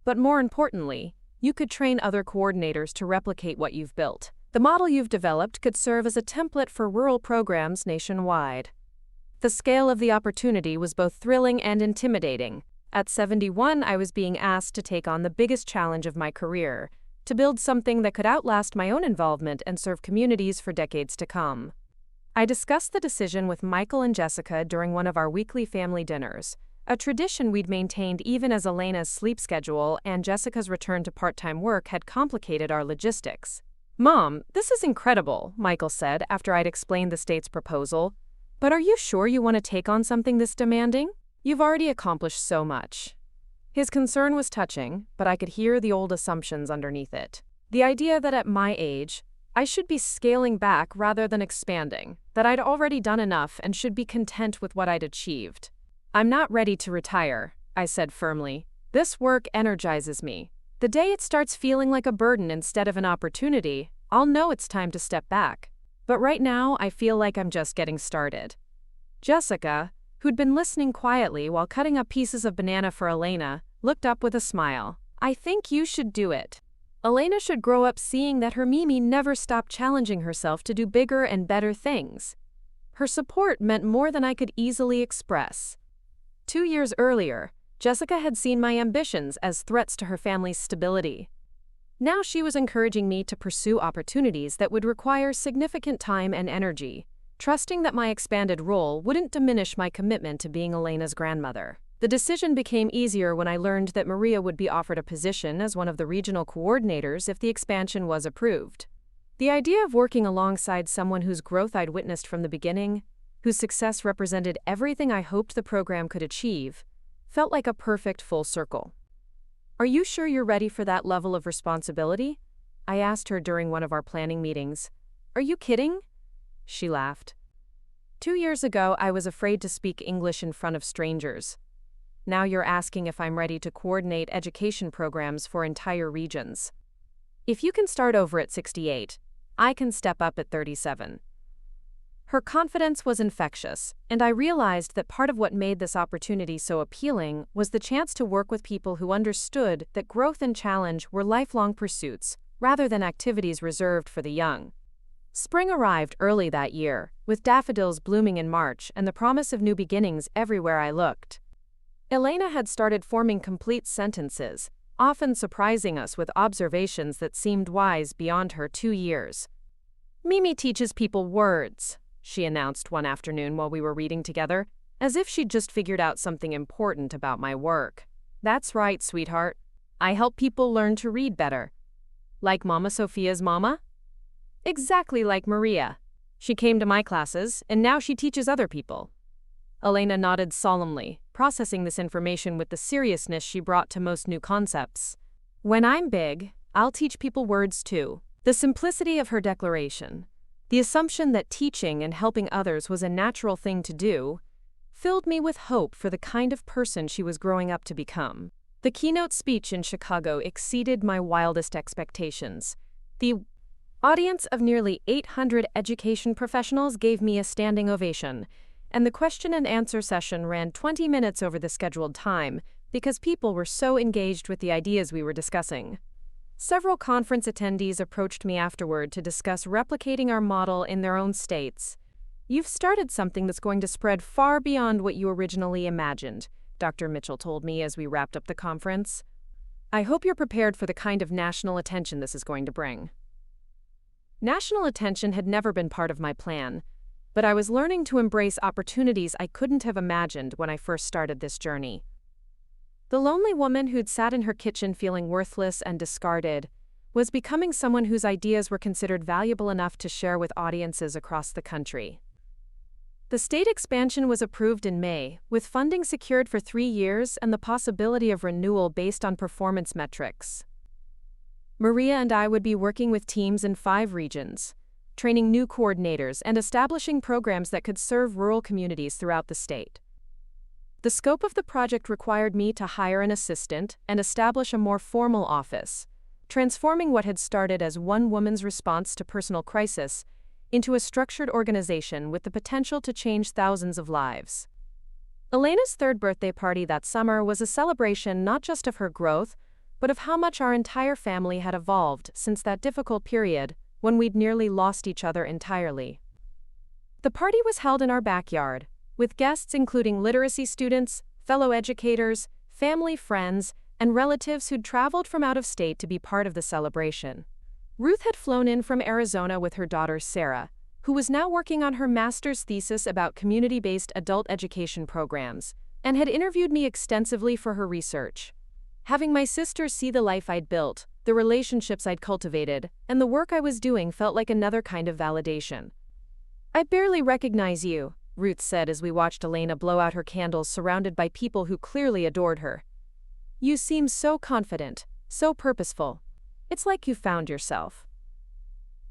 But more importantly, you could train other coordinators to replicate what you've built. The model you've developed could serve as a template for rural programs nationwide. The scale of the opportunity was both thrilling and intimidating. At 71, I was being asked to take on the biggest challenge of my career, to build something that could outlast my own involvement and serve communities for decades to come. I discussed the decision with Michael and Jessica during one of our weekly family dinners, a tradition we'd maintained even as Elena's sleep schedule and Jessica's return to part-time work had complicated our logistics. "Mom, this is incredible," Michael said after I'd explained the state's proposal. "But are you sure you want to take on something this demanding? You've already accomplished so much." His concern was touching, but I could hear the old assumptions underneath it. The idea that at my age, I should be scaling back rather than expanding, that I'd already done enough and should be content with what I'd achieved. "I'm not ready to retire," I said firmly. "This work energizes me. The day it starts feeling like a burden instead of an opportunity, I'll know it's time to step back. But right now, I feel like I'm just getting started." Jessica, who'd been listening quietly while cutting up pieces of banana for Elena, looked up with a smile. "I think you should do it. Elena should grow up seeing that her Mimi never stopped challenging herself to do bigger and better things." Her support meant more than I could easily express. 2 years earlier, Jessica had seen my ambitions as threats to her family's stability. Now she was encouraging me to pursue opportunities that would require significant time and energy, trusting that my expanded role wouldn't diminish my commitment to being Elena's grandmother. The decision became easier when I learned that Maria would be offered a position as one of the regional coordinators if the expansion was approved. The idea of working alongside someone whose growth I'd witnessed from the beginning, whose success represented everything I hoped the program could achieve, felt like a perfect full circle. "Are you sure you're ready for that level of responsibility?" I asked her during one of our planning meetings. "Are you kidding?" She laughed. 2 years ago, I was afraid to speak English in front of strangers. Now you're asking if I'm ready to coordinate education programs for entire regions. If you can start over at 68, I can step up at 37. Her confidence was infectious, and I realized that part of what made this opportunity so appealing was the chance to work with people who understood that growth and challenge were lifelong pursuits, rather than activities reserved for the young. Spring arrived early that year, with daffodils blooming in March and the promise of new beginnings everywhere I looked. Elena had started forming complete sentences, often surprising us with observations that seemed wise beyond her 2 years. "Mimi teaches people words," she announced one afternoon while we were reading together, as if she'd just figured out something important about my work. "That's right, sweetheart. I help people learn to read better." "Like Mama Sophia's mama?" "Exactly like Maria. She came to my classes, and now she teaches other people." Elena nodded solemnly, processing this information with the seriousness she brought to most new concepts. "When I'm big, I'll teach people words too." The simplicity of her declaration, the assumption that teaching and helping others was a natural thing to do, filled me with hope for the kind of person she was growing up to become. The keynote speech in Chicago exceeded my wildest expectations. The Audience of nearly 800 education professionals gave me a standing ovation, and the question and answer session ran 20 minutes over the scheduled time because people were so engaged with the ideas we were discussing. Several conference attendees approached me afterward to discuss replicating our model in their own states. "You've started something that's going to spread far beyond what you originally imagined," Dr. Mitchell told me as we wrapped up the conference. "I hope you're prepared for the kind of national attention this is going to bring." National attention had never been part of my plan, but I was learning to embrace opportunities I couldn't have imagined when I first started this journey. The lonely woman who'd sat in her kitchen feeling worthless and discarded was becoming someone whose ideas were considered valuable enough to share with audiences across the country. The state expansion was approved in May, with funding secured for 3 years and the possibility of renewal based on performance metrics. Maria and I would be working with teams in 5 regions, training new coordinators and establishing programs that could serve rural communities throughout the state. The scope of the project required me to hire an assistant and establish a more formal office, transforming what had started as one woman's response to personal crisis into a structured organization with the potential to change thousands of lives. Elena's 3rd birthday party that summer was a celebration not just of her growth, but of how much our entire family had evolved since that difficult period when we'd nearly lost each other entirely. The party was held in our backyard, with guests including literacy students, fellow educators, family friends, and relatives who'd traveled from out of state to be part of the celebration. Ruth had flown in from Arizona with her daughter Sarah, who was now working on her master's thesis about community-based adult education programs, and had interviewed me extensively for her research. Having my sister see the life I'd built, the relationships I'd cultivated, and the work I was doing felt like another kind of validation. "I barely recognize you," Ruth said as we watched Elena blow out her candles surrounded by people who clearly adored her. "You seem so confident, so purposeful. It's like you found yourself."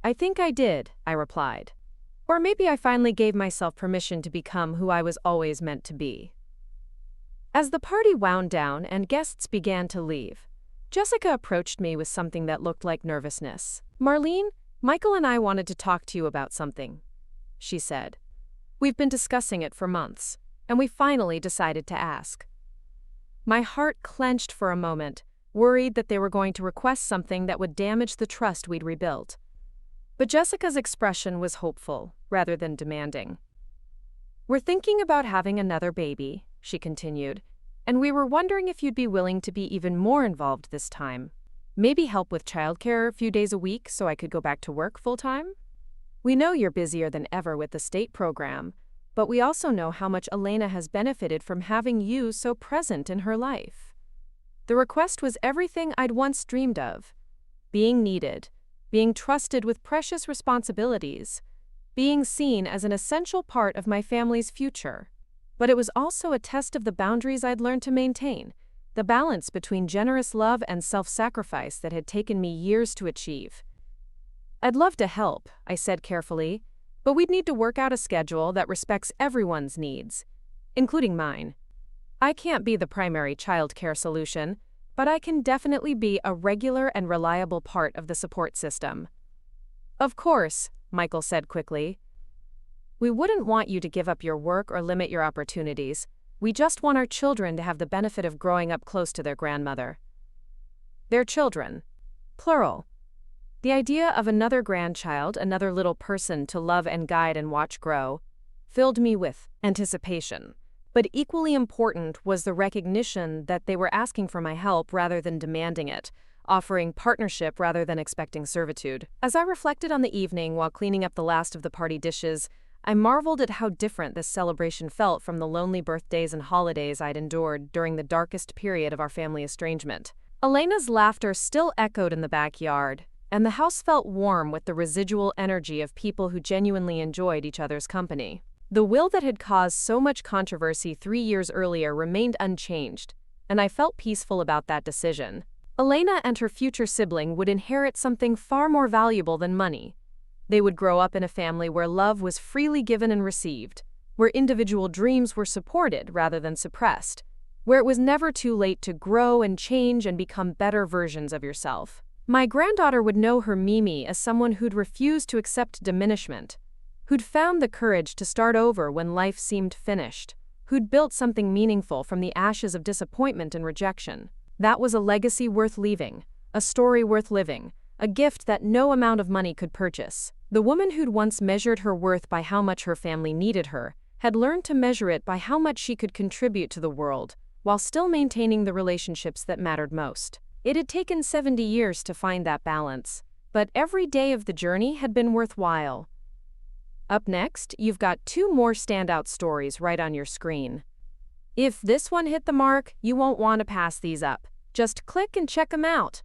"I think I did," I replied. "Or maybe I finally gave myself permission to become who I was always meant to be." As the party wound down and guests began to leave, Jessica approached me with something that looked like nervousness. "Marlene, Michael and I wanted to talk to you about something," she said. "We've been discussing it for months, and we finally decided to ask." My heart clenched for a moment, worried that they were going to request something that would damage the trust we'd rebuilt. But Jessica's expression was hopeful, rather than demanding. "We're thinking about having another baby," she continued, "and we were wondering if you'd be willing to be even more involved this time. Maybe help with childcare a few days a week so I could go back to work full-time? We know you're busier than ever with the state program, but we also know how much Elena has benefited from having you so present in her life." The request was everything I'd once dreamed of: being needed, being trusted with precious responsibilities, being seen as an essential part of my family's future. But it was also a test of the boundaries I'd learned to maintain, the balance between generous love and self-sacrifice that had taken me years to achieve. "I'd love to help," I said carefully, "but we'd need to work out a schedule that respects everyone's needs, including mine. I can't be the primary child care solution, but I can definitely be a regular and reliable part of the support system." "Of course," Michael said quickly. "We wouldn't want you to give up your work or limit your opportunities. We just want our children to have the benefit of growing up close to their grandmother." Their children. Plural. The idea of another grandchild, another little person to love and guide and watch grow, filled me with anticipation. But equally important was the recognition that they were asking for my help rather than demanding it, offering partnership rather than expecting servitude. As I reflected on the evening while cleaning up the last of the party dishes, I marveled at how different this celebration felt from the lonely birthdays and holidays I'd endured during the darkest period of our family estrangement. Elena's laughter still echoed in the backyard, and the house felt warm with the residual energy of people who genuinely enjoyed each other's company. The will that had caused so much controversy 3 years earlier remained unchanged, and I felt peaceful about that decision. Elena and her future sibling would inherit something far more valuable than money. They would grow up in a family where love was freely given and received, where individual dreams were supported rather than suppressed, where it was never too late to grow and change and become better versions of yourself. My granddaughter would know her Mimi as someone who'd refused to accept diminishment, who'd found the courage to start over when life seemed finished, who'd built something meaningful from the ashes of disappointment and rejection. That was a legacy worth leaving, a story worth living, a gift that no amount of money could purchase. The woman who'd once measured her worth by how much her family needed her had learned to measure it by how much she could contribute to the world, while still maintaining the relationships that mattered most. It had taken 70 years to find that balance, but every day of the journey had been worthwhile. Up next, you've got 2 more standout stories right on your screen. If this one hit the mark, you won't want to pass these up. Just click and check them out.